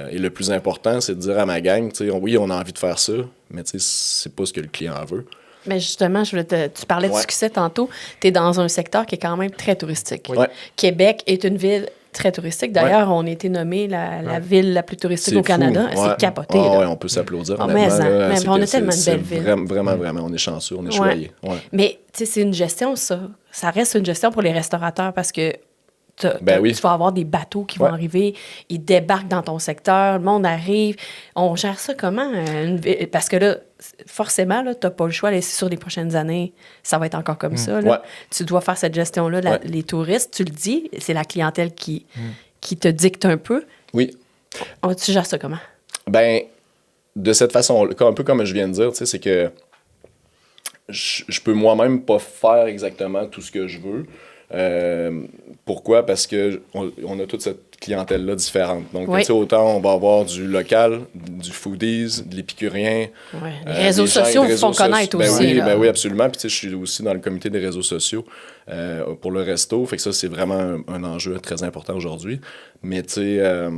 et le plus important, c'est de dire à ma gang, tu sais, oui, on a envie de faire ça, mais tu sais, c'est pas ce que le client veut. Mais justement, tu parlais de succès tantôt. Tu es dans un secteur qui est quand même très touristique. Ouais. Québec est une ville très touristique. D'ailleurs, on a été nommé la ville la plus touristique au Canada. C'est capoté. Oui, on peut s'applaudir. On a tellement de belles villes. Vraiment, on est chanceux, on est choyés. Ouais. Mais tu sais, c'est une gestion, ça. Ça reste une gestion pour les restaurateurs parce que tu vas avoir des bateaux qui vont arriver, ils débarquent dans ton secteur, le monde arrive. On gère ça comment? Parce que là, forcément, tu n'as pas le choix. Sur les prochaines années, ça va être encore comme ça. Là. Tu dois faire cette gestion-là. Les touristes, tu le dis, c'est la clientèle qui te dicte un peu. Oui. Tu gères ça comment? Ben, de cette façon, un peu comme je viens de dire, tu sais, c'est que je peux moi-même pas faire exactement tout ce que je veux. Pourquoi? Parce que on a toute cette clientèle-là différente. Donc, tu sais, autant on va avoir du local, du foodies, de l'épicurien. Les réseaux sociaux vous font connaître aussi. Ben oui, absolument. Puis, tu sais, je suis aussi dans le comité des réseaux sociaux pour le resto. Fait que ça, c'est vraiment un enjeu très important aujourd'hui. Mais, tu sais,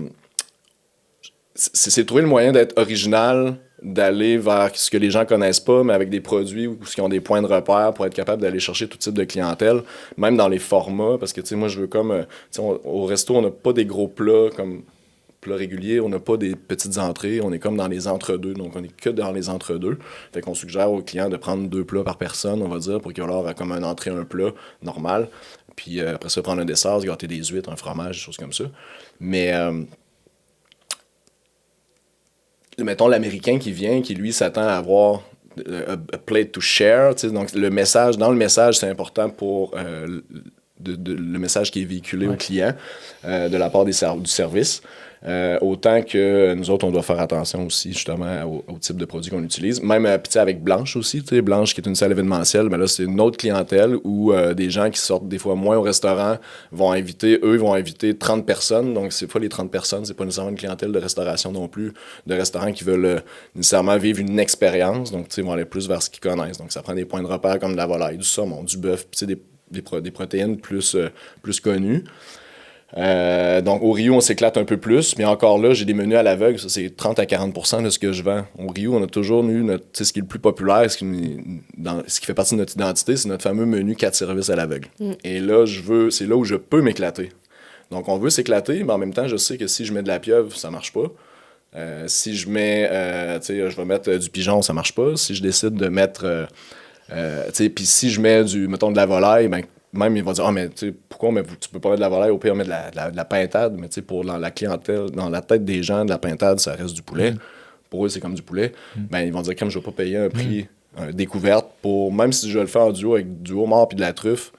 c'est trouver le moyen d'être original, d'aller vers ce que les gens connaissent pas, mais avec des produits ou qui ont des points de repère pour être capable d'aller chercher tout type de clientèle, même dans les formats, parce que, tu sais, moi, je veux comme... au resto, on n'a pas des gros plats comme plats réguliers, on n'a pas des petites entrées, on est comme dans les entre-deux, donc on est que dans les entre-deux. Fait qu'on suggère aux clients de prendre 2 plats par personne, on va dire, pour qu'ils aient comme un entrée, un plat normal, puis après ça, prendre un dessert, se gâter des huîtres, un fromage, des choses comme ça. Mais... mettons l'Américain qui vient, qui lui s'attend à avoir a plate to share, tu sais, donc dans le message, c'est important pour le message qui est véhiculé au client de la part du service. Autant que nous autres, on doit faire attention aussi justement au type de produit qu'on utilise. Même avec Blanche aussi, tu sais, Blanche qui est une salle événementielle, mais là, c'est une autre clientèle où des gens qui sortent des fois moins au restaurant vont inviter 30 personnes. Donc, c'est pas les 30 personnes, c'est pas nécessairement une clientèle de restauration non plus, de restaurants qui veulent nécessairement vivre une expérience. Donc, tu sais, ils vont aller plus vers ce qu'ils connaissent. Donc, ça prend des points de repère comme de la volaille, du saumon, du bœuf, tu sais, des protéines plus connues. Donc, au Rio, on s'éclate un peu plus, mais encore là, j'ai des menus à l'aveugle, ça c'est 30 à 40% de ce que je vends. Au Rio, on a toujours eu ce qui est le plus populaire, ce qui fait partie de notre identité, c'est notre fameux menu 4 services à l'aveugle. Et là, c'est là où je peux m'éclater. Donc, on veut s'éclater, mais en même temps, je sais que si je mets de la pieuvre, ça marche pas. Si je mets, je vais mettre du pigeon, ça marche pas. Si je décide de mettre, puis si je mets mettons de la volaille, ben, même ils vont dire mais tu sais, pourquoi tu peux pas mettre de la volaille, au pire mettre de la pintade, mais tu sais, pour la clientèle, dans la tête des gens, de la pintade, ça reste du poulet. Pour eux, c'est comme du poulet. Ben, ils vont dire comme je vais pas payer un prix découverte pour, même si je le fais en duo avec du homard puis de la truffe,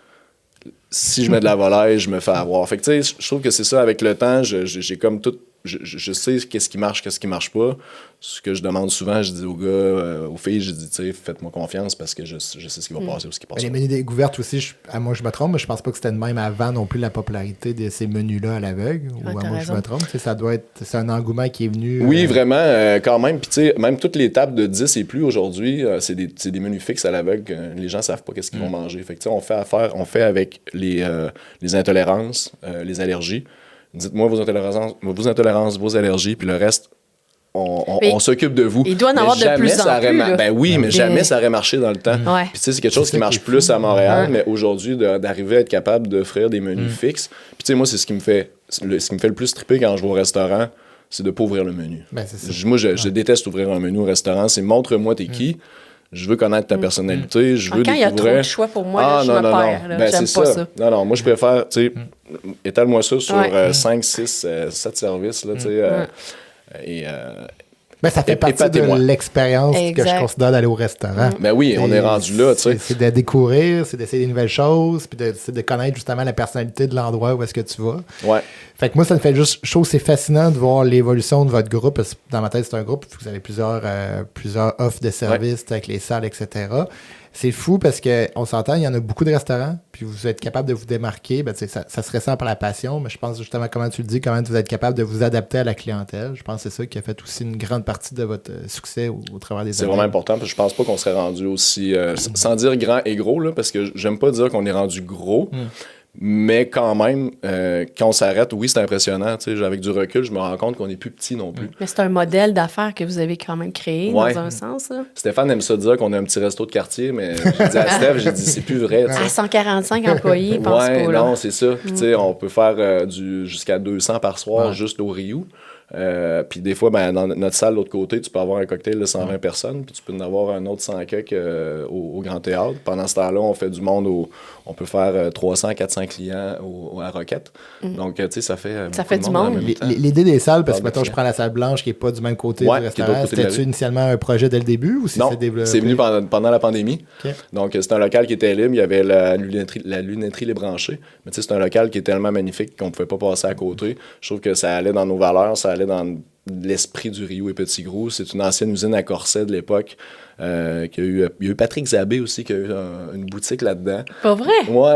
si je mets de la volaille, je me fais avoir. Fait que tu sais, je trouve que c'est ça, avec le temps, j'ai comme tout je sais qu'est-ce qui marche pas. Ce que je demande souvent, je dis aux gars, aux filles, je dis, tu sais, faites-moi confiance parce que je sais ce qui va passer ou ce qui passe. Les menus découvertes aussi, moi je me trompe, mais je pense pas que c'était de même avant non plus la popularité de ces menus-là à l'aveugle. Ou à moi je me trompe. Ça doit être, c'est un engouement qui est venu. Oui, vraiment, quand même. Puis tu sais, même toutes les tables de 10 et plus aujourd'hui, c'est des menus fixes à l'aveugle. Les gens savent pas qu'est-ce qu'ils vont manger. Fait que tu sais, on fait avec les intolérances, les allergies. Dites-moi vos intolérances, vos allergies, puis le reste, on s'occupe de vous. Il doit en avoir de plus en plus. Ben oui, mais jamais ça aurait marché dans le temps. Ouais. Puis tu sais, c'est quelque chose qui marche plus à Montréal, mais aujourd'hui, d'arriver à être capable d'offrir des menus fixes. Puis tu sais, moi, c'est ce qui me fait le plus triper quand je vais au restaurant, c'est de pas ouvrir le menu. Ben, c'est ça. Moi, je déteste ouvrir un menu au restaurant. C'est montre-moi t'es qui. Je veux connaître ta personnalité, je veux Quand il y a trop de choix pour moi, je me perds. Ben, j'aime c'est pas ça. Non, moi, je préfère, tu sais, étale-moi ça sur 5, 6, 7 services, là, tu sais, ça fait partie de l'expérience que je considère d'aller au restaurant. Ben oui, on est rendu là, tu sais. C'est de découvrir, c'est d'essayer des nouvelles choses, puis c'est de connaître justement la personnalité de l'endroit où est-ce que tu vas. Ouais. Fait que moi, ça me fait juste chose, c'est fascinant de voir l'évolution de votre groupe. Parce que dans ma tête, c'est un groupe, vous avez plusieurs offres de services avec les salles, etc. C'est fou parce qu'on s'entend, il y en a beaucoup de restaurants, puis vous êtes capable de vous démarquer. Ben, ça se ressent par la passion, mais je pense justement, comment tu le dis, comment vous êtes capable de vous adapter à la clientèle. Je pense que c'est ça qui a fait aussi une grande partie de votre succès au travers des années. C'est vraiment important, parce que je pense pas qu'on serait rendu aussi, sans dire grand et gros, là, parce que j'aime pas dire qu'on est rendu gros. Mais quand même, quand on s'arrête, oui, c'est impressionnant. Avec du recul, je me rends compte qu'on est plus petit non plus. Mais c'est un modèle d'affaires que vous avez quand même créé, dans un sens. Là. Stéphane aime ça dire qu'on a un petit resto de quartier, mais j'ai dit à Steph, c'est plus vrai. À 145 employés, pense pas. Là. Non, c'est ça. Puis, on peut faire jusqu'à 200 par soir juste au Rio. Puis des fois, dans notre salle de l'autre côté, tu peux avoir un cocktail de 120 personnes, puis tu peux en avoir un autre 100 quelques au Grand Théâtre. Pendant ce temps-là, on fait du monde on peut faire 300, 400 clients à Roquette. Donc, tu sais, ça fait du monde. L'idée des salles, parce que mettons, je prends la salle blanche qui n'est pas du même côté du restaurant, c'était-tu initialement un projet dès le début ou non, c'est venu pendant la pandémie. Okay. Donc, c'est un local qui était libre. Il y avait la lunetterie Les Branchés. Mais tu sais, c'est un local qui est tellement magnifique qu'on ne pouvait pas passer à côté. Je trouve que ça allait dans nos valeurs, ça allait dans l'esprit du Rio et Petit Gros. C'est une ancienne usine à corset de l'époque. Il y a eu Patrick Zabé aussi qui a eu une boutique là-dedans. Pas vrai? Ouais.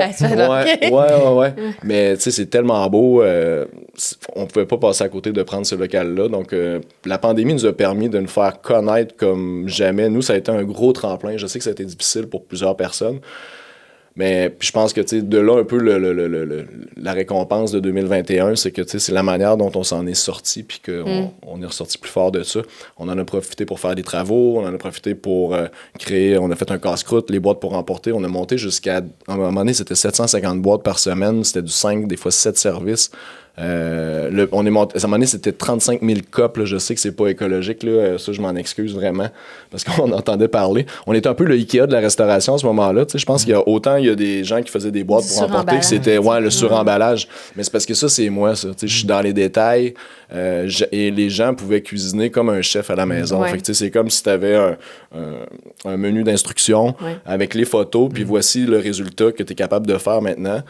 Mais tu sais, c'est tellement beau. On pouvait pas passer à côté de prendre ce local-là. Donc, la pandémie nous a permis de nous faire connaître comme jamais. Nous, ça a été un gros tremplin. Je sais que ça a été difficile pour plusieurs personnes. Mais je pense que de là un peu la récompense de 2021, c'est que c'est la manière dont on s'en est sorti puis qu'on est ressorti plus fort de ça. On en a profité pour faire des travaux, on en a profité pour créer, on a fait un casse-croûte, les boîtes pour emporter, on a monté jusqu'à, à un moment donné, c'était 750 boîtes par semaine, c'était du 5, des fois 7 services. On est monté, à un moment donné, c'était 35 000 copes. Là, je sais que c'est pas écologique. Là, ça, je m'en excuse vraiment parce qu'on entendait parler. On était un peu le Ikea de la restauration à ce moment-là. Je pense qu'il y a des gens qui faisaient des boîtes pour emporter que c'était le suremballage. Mais c'est parce que ça, c'est moi. Je suis dans les détails et les gens pouvaient cuisiner comme un chef à la maison. Fait que, c'est comme si tu avais un menu d'instruction avec les photos, puis voici le résultat que tu es capable de faire maintenant.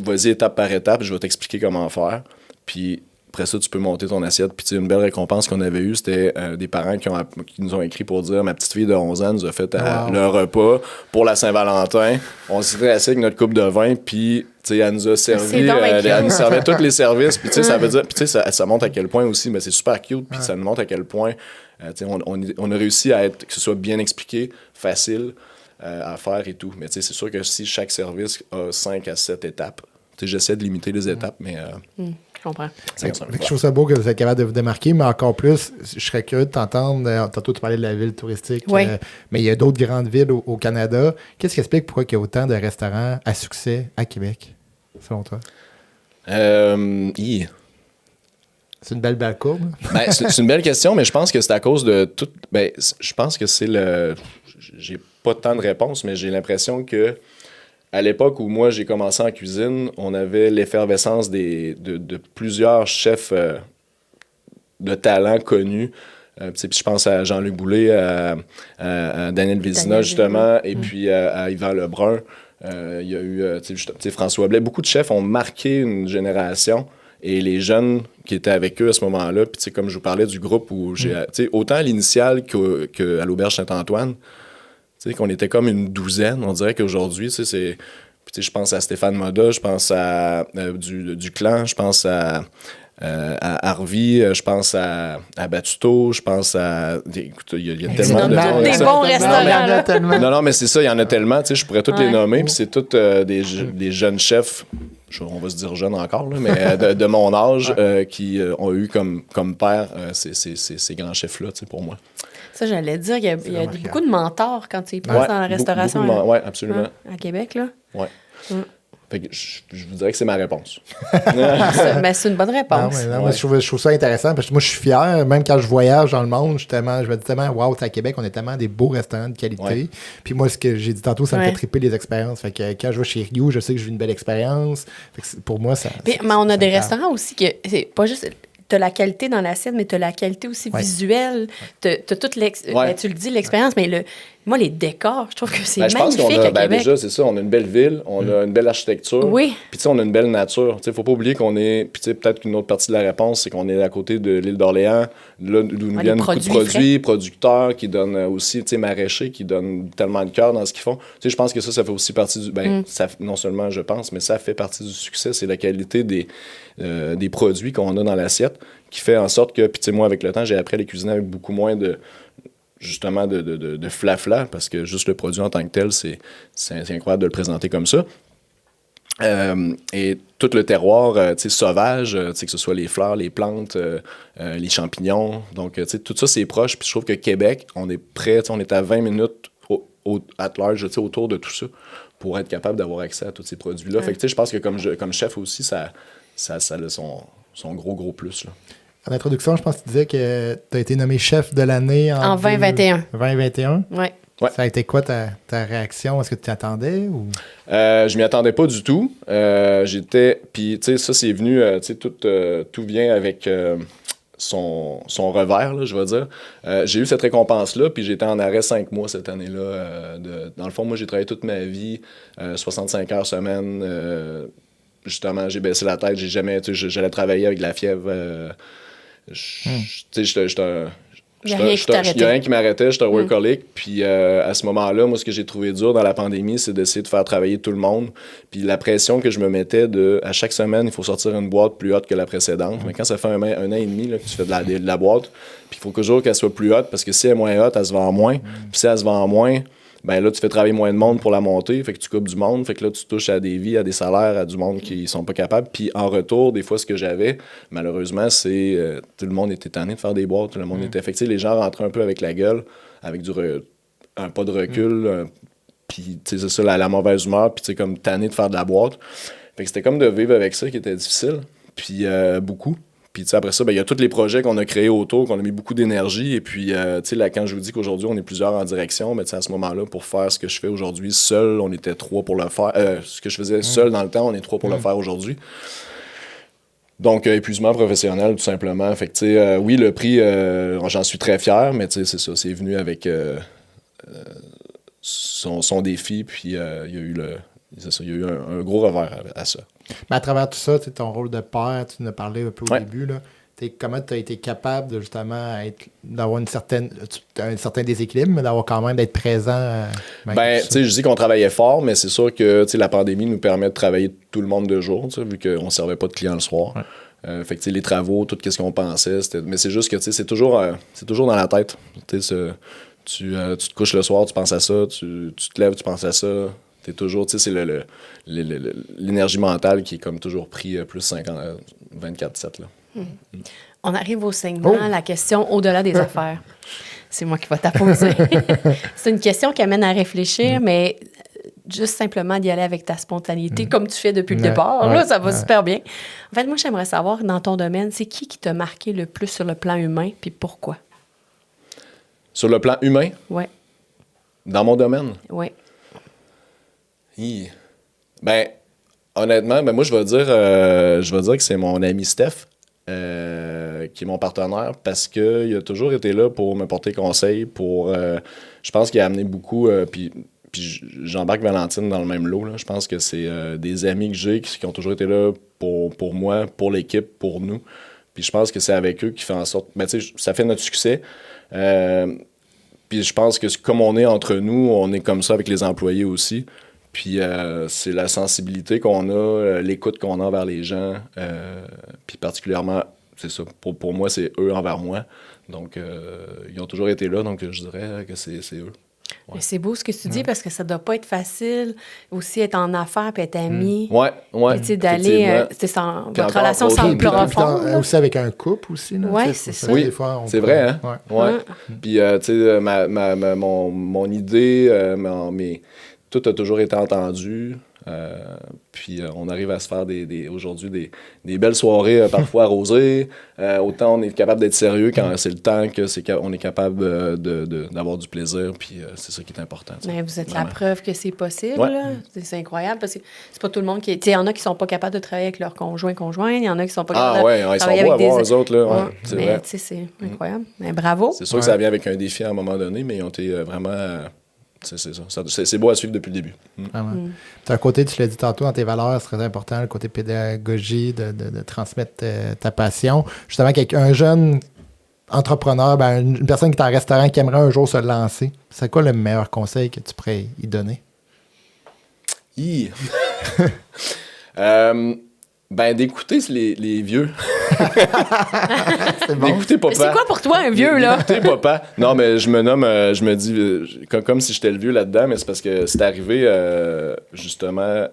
Vas-y étape par étape, je vais t'expliquer comment faire. Puis après ça, tu peux monter ton assiette. Puis une belle récompense qu'on avait eue, c'était des parents qui nous ont écrit pour dire « Ma petite fille de 11 ans nous a fait le repas pour la Saint-Valentin. On s'était assis avec notre coupe de vin, puis elle nous a servi, elle nous servait tous les services. Puis ça veut dire, puis ça montre à quel point aussi, mais c'est super cute, puis ça nous montre à quel point on a réussi à être, que ce soit bien expliqué, facile à faire et tout. Mais c'est sûr que si chaque service a 5 à 7 étapes, j'essaie de limiter les étapes, mais... Je comprends. Je trouve ça beau que vous êtes capable de vous démarquer, mais encore plus, je serais curieux de t'entendre. Tantôt, tu parlais de la ville touristique, mais il y a d'autres grandes villes au Canada. Qu'est-ce qui explique pourquoi il y a autant de restaurants à succès à Québec, selon toi? C'est une belle courbe. C'est une belle question, mais je pense que c'est à cause de tout. Je pense que c'est le. J'ai pas tant de réponses, mais j'ai l'impression que à l'époque où moi j'ai commencé en cuisine, on avait l'effervescence de plusieurs chefs de talent connus. Je pense à Jean-Luc Boulay, à Daniel Vézina, justement, et puis à Yvan Lebrun. Il y a eu François Blais. Beaucoup de chefs ont marqué une génération. Et les jeunes qui étaient avec eux à ce moment-là, puis comme je vous parlais du groupe où autant à l'initiale qu'à l'Auberge Saint-Antoine, qu'on était comme une douzaine, on dirait qu'aujourd'hui, c'est... Puis je pense à Stéphane Moda, je pense à du clan, je pense à Harvey, je pense à Batuto, je pense à... Écoute, il y a tellement de... Des bons restaurants, Non, mais c'est ça, il y en a tellement, je pourrais tous les nommer, puis c'est tous des jeunes chefs, on va se dire jeunes encore, là, mais de mon âge, qui ont eu comme père ces grands chefs-là, pour moi. Ça, j'allais dire, il y a beaucoup de mentors quand tu y penses dans la restauration. Oui, absolument. À Québec, là. Oui. Fait que je vous dirais que c'est ma réponse. Mais c'est une bonne réponse. Moi, je trouve ça intéressant parce que moi, je suis fier. Même quand je voyage dans le monde, je me dis tellement, wow, à Québec, on a tellement des beaux restaurants de qualité. Ouais. Puis moi, ce que j'ai dit tantôt, ça me fait triper les expériences. Fait que quand je vais chez Ryu, je sais que je vis une belle expérience. Fait que pour moi, ça. Mais on a des restaurants aussi que c'est pas juste. Tu as la qualité dans l'assiette, mais tu as la qualité aussi visuelle. Tu as toute tu le dis, l'expérience, mais moi, les décors, je trouve que c'est magnifique. Je pense qu'on a, déjà, c'est ça, on a une belle ville, on a une belle architecture. Oui. Puis, on a une belle nature. Il ne faut pas oublier qu'on est. Puis, peut-être qu'une autre partie de la réponse, c'est qu'on est à côté de l'île d'Orléans, là d'où nous viennent beaucoup de produits, producteurs qui donnent aussi, maraîchers, qui donnent tellement de cœur dans ce qu'ils font. Je pense que ça fait aussi partie du. Non seulement, je pense, mais ça fait partie du succès. C'est la qualité des produits qu'on a dans l'assiette qui fait en sorte que. Puis, moi, avec le temps, j'ai appris à les cuisiner avec beaucoup moins de flafla, parce que juste le produit en tant que tel, c'est incroyable de le présenter comme ça. Et tout le terroir sauvage, que ce soit les fleurs, les plantes, les champignons, donc tout ça, c'est proche. Puis je trouve que Québec, on est prêt, on est à 20 minutes at large, autour de tout ça, pour être capable d'avoir accès à tous ces produits-là. Fait que je pense que comme chef aussi, ça a son gros plus, là. En introduction, je pense que tu disais que tu as été nommé chef de l'année en 2021. 2021? Oui. Ouais. Ça a été quoi ta réaction? Est-ce que tu t'y attendais? Ou? Je m'y attendais pas du tout. Puis, tu sais, ça, c'est venu, tout vient avec son revers, là, je vais dire. J'ai eu cette récompense-là, puis j'étais en arrêt 5 mois cette année-là. Dans le fond, moi, j'ai travaillé toute ma vie, 65 heures semaine. Justement, j'ai baissé la tête. J'ai jamais... J'allais travailler avec de la fièvre. Il n'y a rien qui m'arrêtait, j'étais un workaholic. Puis à ce moment-là, moi, ce que j'ai trouvé dur dans la pandémie, c'est d'essayer de faire travailler tout le monde. Puis la pression que je me mettais à chaque semaine, il faut sortir une boîte plus haute que la précédente. Mais quand ça fait un an et demi là, que tu fais de la boîte, puis il faut toujours qu'elle soit plus haute, parce que si elle est moins haute, elle se vend moins. Puis si elle se vend moins, ben là, tu fais travailler moins de monde pour la montée, fait que tu coupes du monde, fait que là, tu touches à des vies, à des salaires, à du monde qui sont pas capables. Puis en retour, des fois, ce que j'avais, malheureusement, c'est tout le monde était tanné de faire des boîtes, tout le monde était affecté. Les gens rentraient un peu avec la gueule, avec un pas de recul, puis tu sais, c'est ça, la mauvaise humeur, puis tu sais, comme tanné de faire de la boîte. Fait que c'était comme de vivre avec ça qui était difficile, puis beaucoup. Puis après ça, il y a tous les projets qu'on a créés autour, qu'on a mis beaucoup d'énergie. Et puis, quand je vous dis qu'aujourd'hui, on est plusieurs en direction, mais à ce moment-là, pour faire ce que je fais aujourd'hui seul, on était 3 pour le faire. Ce que je faisais seul dans le temps, on est 3 pour le faire aujourd'hui. Donc, épuisement professionnel, tout simplement. Fait que, oui, le prix, j'en suis très fier, mais c'est ça, c'est venu avec son défi. Puis, il y a eu un gros revers à ça. Mais à travers tout ça, ton rôle de père, tu nous as parlé un peu au début, là. Comment tu as été capable de justement d'avoir un certain déséquilibre, mais d'avoir quand même d'être présent? Je dis qu'on travaillait fort, mais c'est sûr que la pandémie nous permet de travailler tout le monde de jour, vu qu'on ne servait pas de clients le soir. Ouais. Fait que les travaux, tout ce qu'on pensait, mais c'est juste que c'est toujours dans la tête. Tu te couches le soir, tu penses à ça, tu te lèves, tu penses à ça. T'es toujours, c'est l'énergie mentale qui est comme toujours pris plus 24/7. Là. On arrive au segment, la question au-delà des affaires. C'est moi qui vais t'apposer. C'est une question qui amène à réfléchir, mais juste simplement d'y aller avec ta spontanéité, comme tu fais depuis le départ. Là, ça va super bien. En fait, moi, j'aimerais savoir, dans ton domaine, c'est qui t'a marqué le plus sur le plan humain, puis pourquoi? Sur le plan humain? Oui. Dans mon domaine? Oui. Honnêtement, moi, je vais dire que c'est mon ami Steph, qui est mon partenaire, parce qu'il a toujours été là pour me porter conseil, je pense qu'il a amené beaucoup, puis puis j'embarque Valentine dans le même lot. Là. Je pense que c'est des amis que j'ai qui ont toujours été là pour moi, pour l'équipe, pour nous. Puis je pense que c'est avec eux qui fait en sorte... Ben, tu sais, ça fait notre succès. Puis je pense que comme on est entre nous, on est comme ça avec les employés aussi. Puis c'est la sensibilité qu'on a, l'écoute qu'on a envers les gens. Puis particulièrement, c'est ça, pour moi, c'est eux envers moi. Donc, ils ont toujours été là, donc je dirais que c'est eux. Ouais. Mais c'est beau ce que tu dis parce que ça doit pas être facile aussi être en affaires puis être ami. Ouais. Tu sais, d'aller, votre relation semble plus profonde. Aussi avec un couple aussi. Oui, c'est ça. Oui, c'est vrai, hein? Ouais. Puis, tu sais, mon idée, tout a toujours été entendu. Puis on arrive à se faire aujourd'hui des belles soirées parfois arrosées. Autant on est capable d'être sérieux quand c'est le temps qu'on est capable d'avoir du plaisir. Puis c'est ça qui est important. Mais vous êtes la preuve que c'est possible. Ouais. Là. C'est incroyable parce que c'est pas tout le monde qui... Il y en a qui sont pas capables de travailler avec leur conjoint. Il y en a qui sont pas capables de travailler avec des... eux autres. Là. Ouais, c'est mais vrai. Tu sais, c'est incroyable. Mais bravo. C'est sûr que ça vient avec un défi à un moment donné, mais ils ont été vraiment... C'est ça. C'est beau à suivre depuis le début. Tu as un côté, tu l'as dit tantôt, dans tes valeurs, c'est très important, le côté pédagogie, de transmettre ta passion. Justement, un jeune entrepreneur, une personne qui est en restaurant qui aimerait un jour se lancer, c'est quoi le meilleur conseil que tu pourrais y donner? D'écouter les vieux. C'est bon. D'écouter papa. Mais c'est quoi pour toi un vieux, là? D'écouter papa. Non, mais je me dis, comme si j'étais le vieux là-dedans, mais c'est parce que c'est arrivé, justement,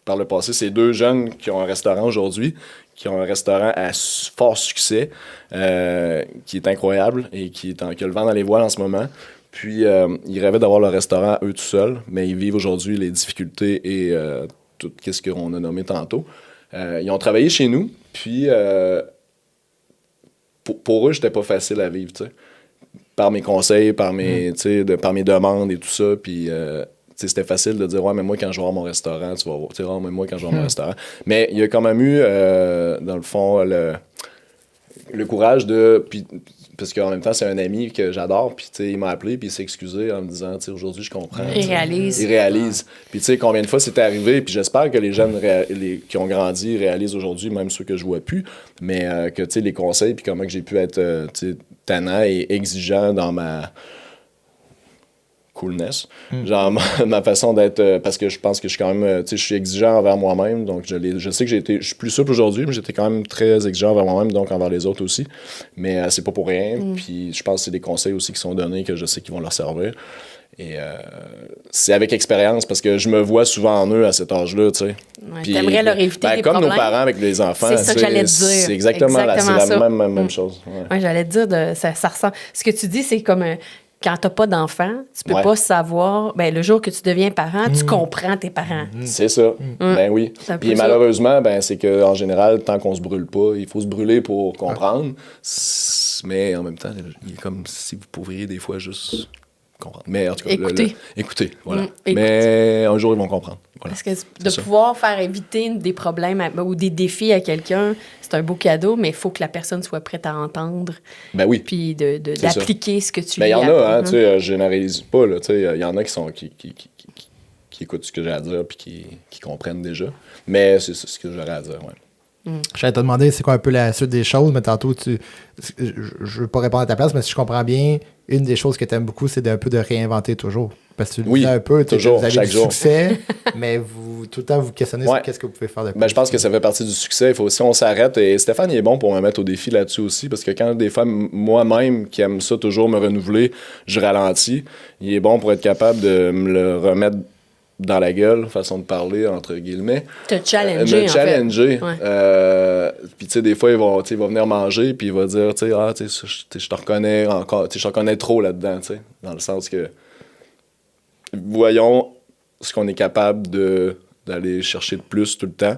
par le passé. C'est 2 jeunes qui ont un restaurant aujourd'hui, qui ont un restaurant à fort succès, qui est incroyable et qui a le vent dans les voiles en ce moment. Puis, ils rêvaient d'avoir leur restaurant eux tout seuls, mais ils vivent aujourd'hui les difficultés et tout ce qu'on a nommé tantôt. Ils ont travaillé chez nous, puis pour eux, j'étais pas facile à vivre, tu sais. Par mes conseils, par mes demandes et tout ça, puis c'était facile de dire « Ouais, mais moi, quand je vais avoir mon restaurant, tu vas voir. » Tu sais, « Ouais, mais moi, quand je vais avoir mon restaurant. » Mais il y a quand même eu, dans le fond, le courage de... Parce qu'en même temps, c'est un ami que j'adore, puis il m'a appelé, puis il s'est excusé en me disant, aujourd'hui, je comprends. Il réalise. Puis combien de fois c'est arrivé, puis j'espère que les jeunes qui ont grandi réalisent aujourd'hui, même ceux que je vois plus, mais que les conseils, puis comment que j'ai pu être tannant et exigeant dans ma coolness, genre ma façon d'être, parce que je pense que je suis quand même, je suis exigeant envers moi-même, donc je sais que je suis plus souple aujourd'hui, mais j'étais quand même très exigeant envers moi-même, donc envers les autres aussi, mais c'est pas pour rien, puis je pense que c'est des conseils aussi qui sont donnés que je sais qu'ils vont leur servir, et c'est avec expérience, parce que je me vois souvent en eux à cet âge-là, tu sais. Ouais, t'aimerais leur éviter des comme problèmes. Nos parents avec les enfants, c'est ça que j'allais te dire. C'est exactement la même chose. Ouais, j'allais te dire, ça ressemble. Ce que tu dis, c'est comme... quand tu n'as pas d'enfant, tu peux pas savoir... le jour que tu deviens parent, tu comprends tes parents. C'est ça. Ben oui. Puis malheureusement, c'est qu'en général, tant qu'on se brûle pas, il faut se brûler pour comprendre. Mais en même temps, il est comme si vous pourriez des fois juste comprendre. Mais en tout cas... Écoutez, voilà. Mais un jour, ils vont comprendre. Voilà. Parce que de pouvoir faire éviter des problèmes ou des défis à quelqu'un, c'est un beau cadeau, mais il faut que la personne soit prête à entendre. Ben oui. Puis d'appliquer ce que tu lui il y en apprends. a, tu sais, je généralise pas, là, tu sais, il y en a qui écoutent ce que j'ai à dire puis qui comprennent déjà. Mais c'est ce que j'aurais à dire, J'allais te demander c'est quoi un peu la suite des choses, mais tantôt, je veux pas répondre à ta place, mais si je comprends bien, une des choses que tu aimes beaucoup, c'est d'un peu de réinventer toujours. Parce que tu le dis un peu, toujours, vous avez du succès, mais tout le temps vous questionnez sur qu'est-ce que vous pouvez faire de plus. Je pense que ça fait partie du succès. Il faut aussi on s'arrête. Et Stéphane il est bon pour me mettre au défi là-dessus aussi, parce que quand des fois, moi-même, qui aime ça toujours me renouveler, je ralentis, il est bon pour être capable de me le remettre dans la gueule, façon de parler, entre guillemets. Te challenger, me challenger. Puis, tu sais, des fois, il va venir manger, puis il va dire, tu sais, je te reconnais encore, je te reconnais trop là-dedans, tu sais, dans le sens que voyons ce qu'on est capable d'aller chercher de plus tout le temps.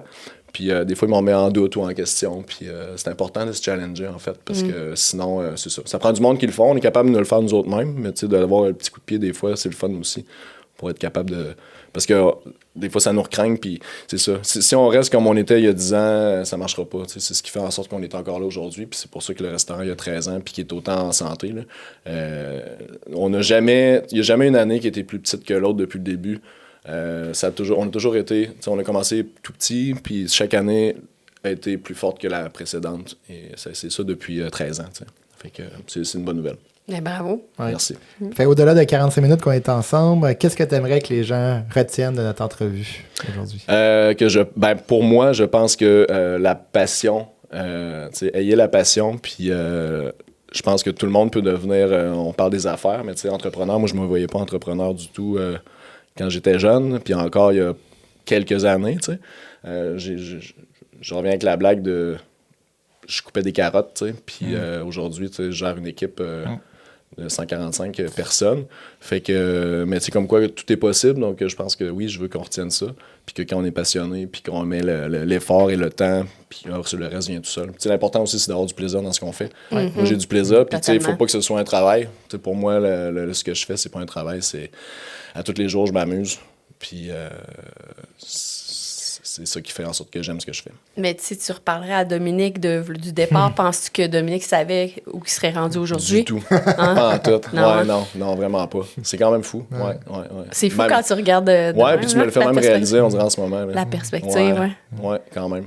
Puis, des fois, il m'en met en doute ou en question. Puis, c'est important de se challenger, en fait, parce que sinon, c'est ça. Ça prend du monde qui le font. On est capable de le faire nous autres mêmes, mais tu sais, d'avoir un petit coup de pied, des fois, c'est le fun aussi. pour être capable de... Parce que des fois, ça nous recraigne, puis c'est ça. Si on reste comme on était il y a 10 ans, ça marchera pas. C'est ce qui fait en sorte qu'on est encore là aujourd'hui, puis c'est pour ça que le restaurant, il y a 13 ans, puis qu'il est autant en santé. Là. Il n'y a jamais une année qui a été plus petite que l'autre depuis le début. On a toujours été... On a commencé tout petit, puis chaque année a été plus forte que la précédente. Et c'est ça depuis 13 ans. T'sais. Fait que c'est une bonne nouvelle. Mais bravo. Ouais. Merci. Fait, au-delà de 45 minutes qu'on est ensemble, qu'est-ce que tu aimerais que les gens retiennent de notre entrevue aujourd'hui? Pour moi, je pense que la passion, ayez la passion, puis je pense que tout le monde peut devenir, on parle des affaires, mais entrepreneur, moi je ne me voyais pas entrepreneur du tout quand j'étais jeune, puis encore il y a quelques années, je reviens avec la blague de je coupais des carottes, puis aujourd'hui, je gère une équipe de 145 personnes. Fait que, mais comme quoi, tout est possible. Donc, je pense que oui, je veux qu'on retienne ça. Puis que quand on est passionné, puis qu'on met l'effort et le temps, puis le reste vient tout seul. L'important aussi, c'est d'avoir du plaisir dans ce qu'on fait. Moi, j'ai du plaisir. Puis, il ne faut pas que ce soit un travail. Pour moi, ce que je fais, c'est pas un travail. C'est à tous les jours, je m'amuse. Puis, c'est ça qui fait en sorte que j'aime ce que je fais. Mais si tu reparlerais à Dominique du départ, penses-tu que Dominique savait où il serait rendu aujourd'hui? Du tout. Pas en tout. Non, vraiment pas. C'est quand même fou. Ouais. C'est fou quand tu regardes. Puis tu me le fais même réaliser, on dirait en ce moment. Là. La perspective, Ouais, quand même.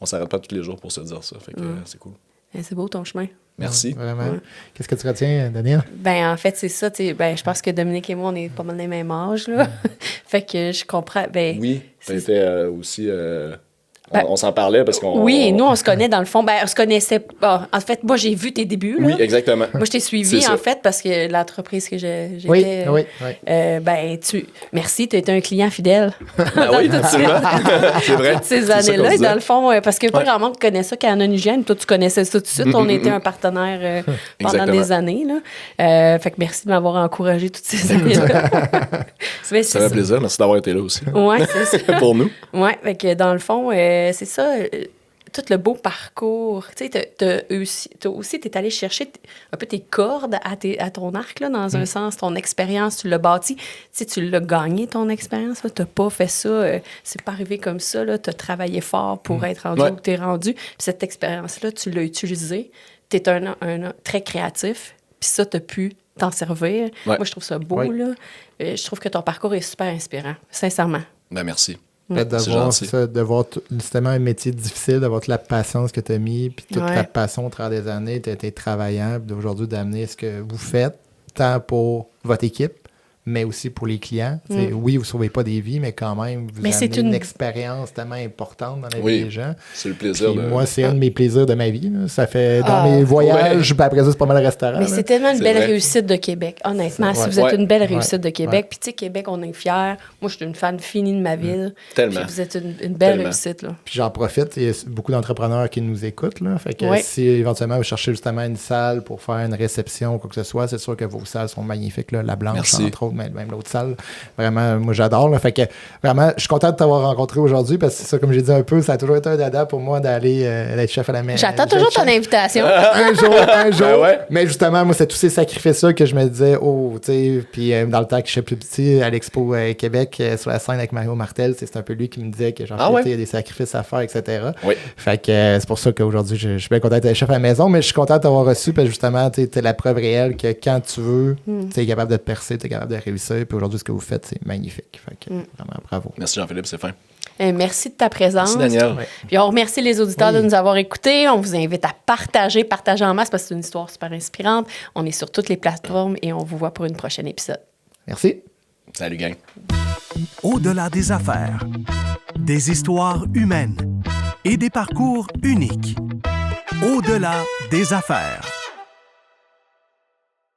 On s'arrête pas tous les jours pour se dire ça. Fait que c'est cool. C'est beau ton chemin. Merci. Vraiment. Ouais. Qu'est-ce que tu retiens, Daniel? En fait, c'est ça. Je pense que Dominique et moi, on est pas mal des mêmes âges. Là. Fait que je comprends. Oui, c'était aussi... on s'en parlait parce qu'on... Oui, nous, on se connaît dans le fond. On se connaissait... en fait, moi, j'ai vu tes débuts. Là. Oui, exactement. Moi, je t'ai suivi, en fait, parce que l'entreprise que j'étais... Oui. Merci, tu étais un client fidèle. Oui, absolument. C'est vrai. Toutes ces années-là, dans le fond, parce que pas vraiment tu connais ça, Canon Hygiène. Toi, tu connaissais ça tout de suite. On était un partenaire pendant des années. Là. Fait que merci de m'avoir encouragé toutes ces années-là. Ça fait plaisir. Merci d'avoir été là aussi. Oui, c'est ça. Pour nous. Oui, fait que dans le fond... c'est ça, tout le beau parcours. Tu sais, t'as aussi, t'es allé chercher un peu tes cordes à ton arc, là, dans un sens, ton expérience, tu l'as bâti. Tu sais, tu l'as gagné, ton expérience. Tu n'as pas fait ça, c'est pas arrivé comme ça. Tu as travaillé fort pour être rendu où tu es rendu. Puis cette expérience-là, tu l'as utilisée. Tu es un très créatif. Puis ça, tu as pu t'en servir. Ouais. Moi, je trouve ça beau. Là. Je trouve que ton parcours est super inspirant, sincèrement. Merci. De voir justement un métier difficile, d'avoir toute la patience que tu as mis, puis toute ta passion au travers des années, tu as été travaillant, puis d'aujourd'hui d'amener ce que vous faites, tant pour votre équipe, mais aussi pour les clients. Oui, vous ne sauvez pas des vies, mais quand même, vous amenez une expérience tellement importante dans la vie des gens. C'est le plaisir. Moi, c'est un de mes plaisirs de ma vie. Là. Ça fait dans mes voyages, puis après ça, c'est pas mal de restaurants. Mais c'est tellement une belle réussite de Québec, honnêtement. Si vous êtes une belle réussite de Québec, puis tu sais, Québec, on est fiers. Moi, je suis une fan finie de ma ville. Tellement. Puis vous êtes une belle réussite. Là. Puis j'en profite, il y a beaucoup d'entrepreneurs qui nous écoutent. Là. Fait que si éventuellement vous cherchez justement une salle pour faire une réception ou quoi que ce soit, c'est sûr que vos salles sont magnifiques. Là. La Blanche, entre autres, mais même l'autre salle. Vraiment, moi, j'adore. Là. Fait que vraiment, je suis content de t'avoir rencontré aujourd'hui parce que c'est ça, comme j'ai dit un peu, ça a toujours été un dada pour moi d'aller être chef à la maison. J'attends toujours ton invitation. un jour. Mais justement, moi, c'est tous ces sacrifices-là que je me disais, tu sais, puis dans le temps que j'étais plus petit, à l'Expo Québec, sur la scène avec Mario Martel, c'est un peu lui qui me disait que il y a des sacrifices à faire, etc. Oui. Fait que c'est pour ça qu'aujourd'hui, je suis bien content d'être chef à la maison, mais je suis content de t'avoir reçu parce que justement, tu es la preuve réelle que quand tu veux, tu es capable de te percer, tu es capable de réussir. Puis aujourd'hui, ce que vous faites, c'est magnifique. Fait que, vraiment, bravo. Merci Jean-Philippe, c'est fin. Merci de ta présence. Merci Daniel. Puis on remercie les auditeurs de nous avoir écoutés. On vous invite à partager en masse parce que c'est une histoire super inspirante. On est sur toutes les plateformes et on vous voit pour une prochaine épisode. Merci. Salut gang. Au-delà des affaires, des histoires humaines et des parcours uniques. Au-delà des affaires.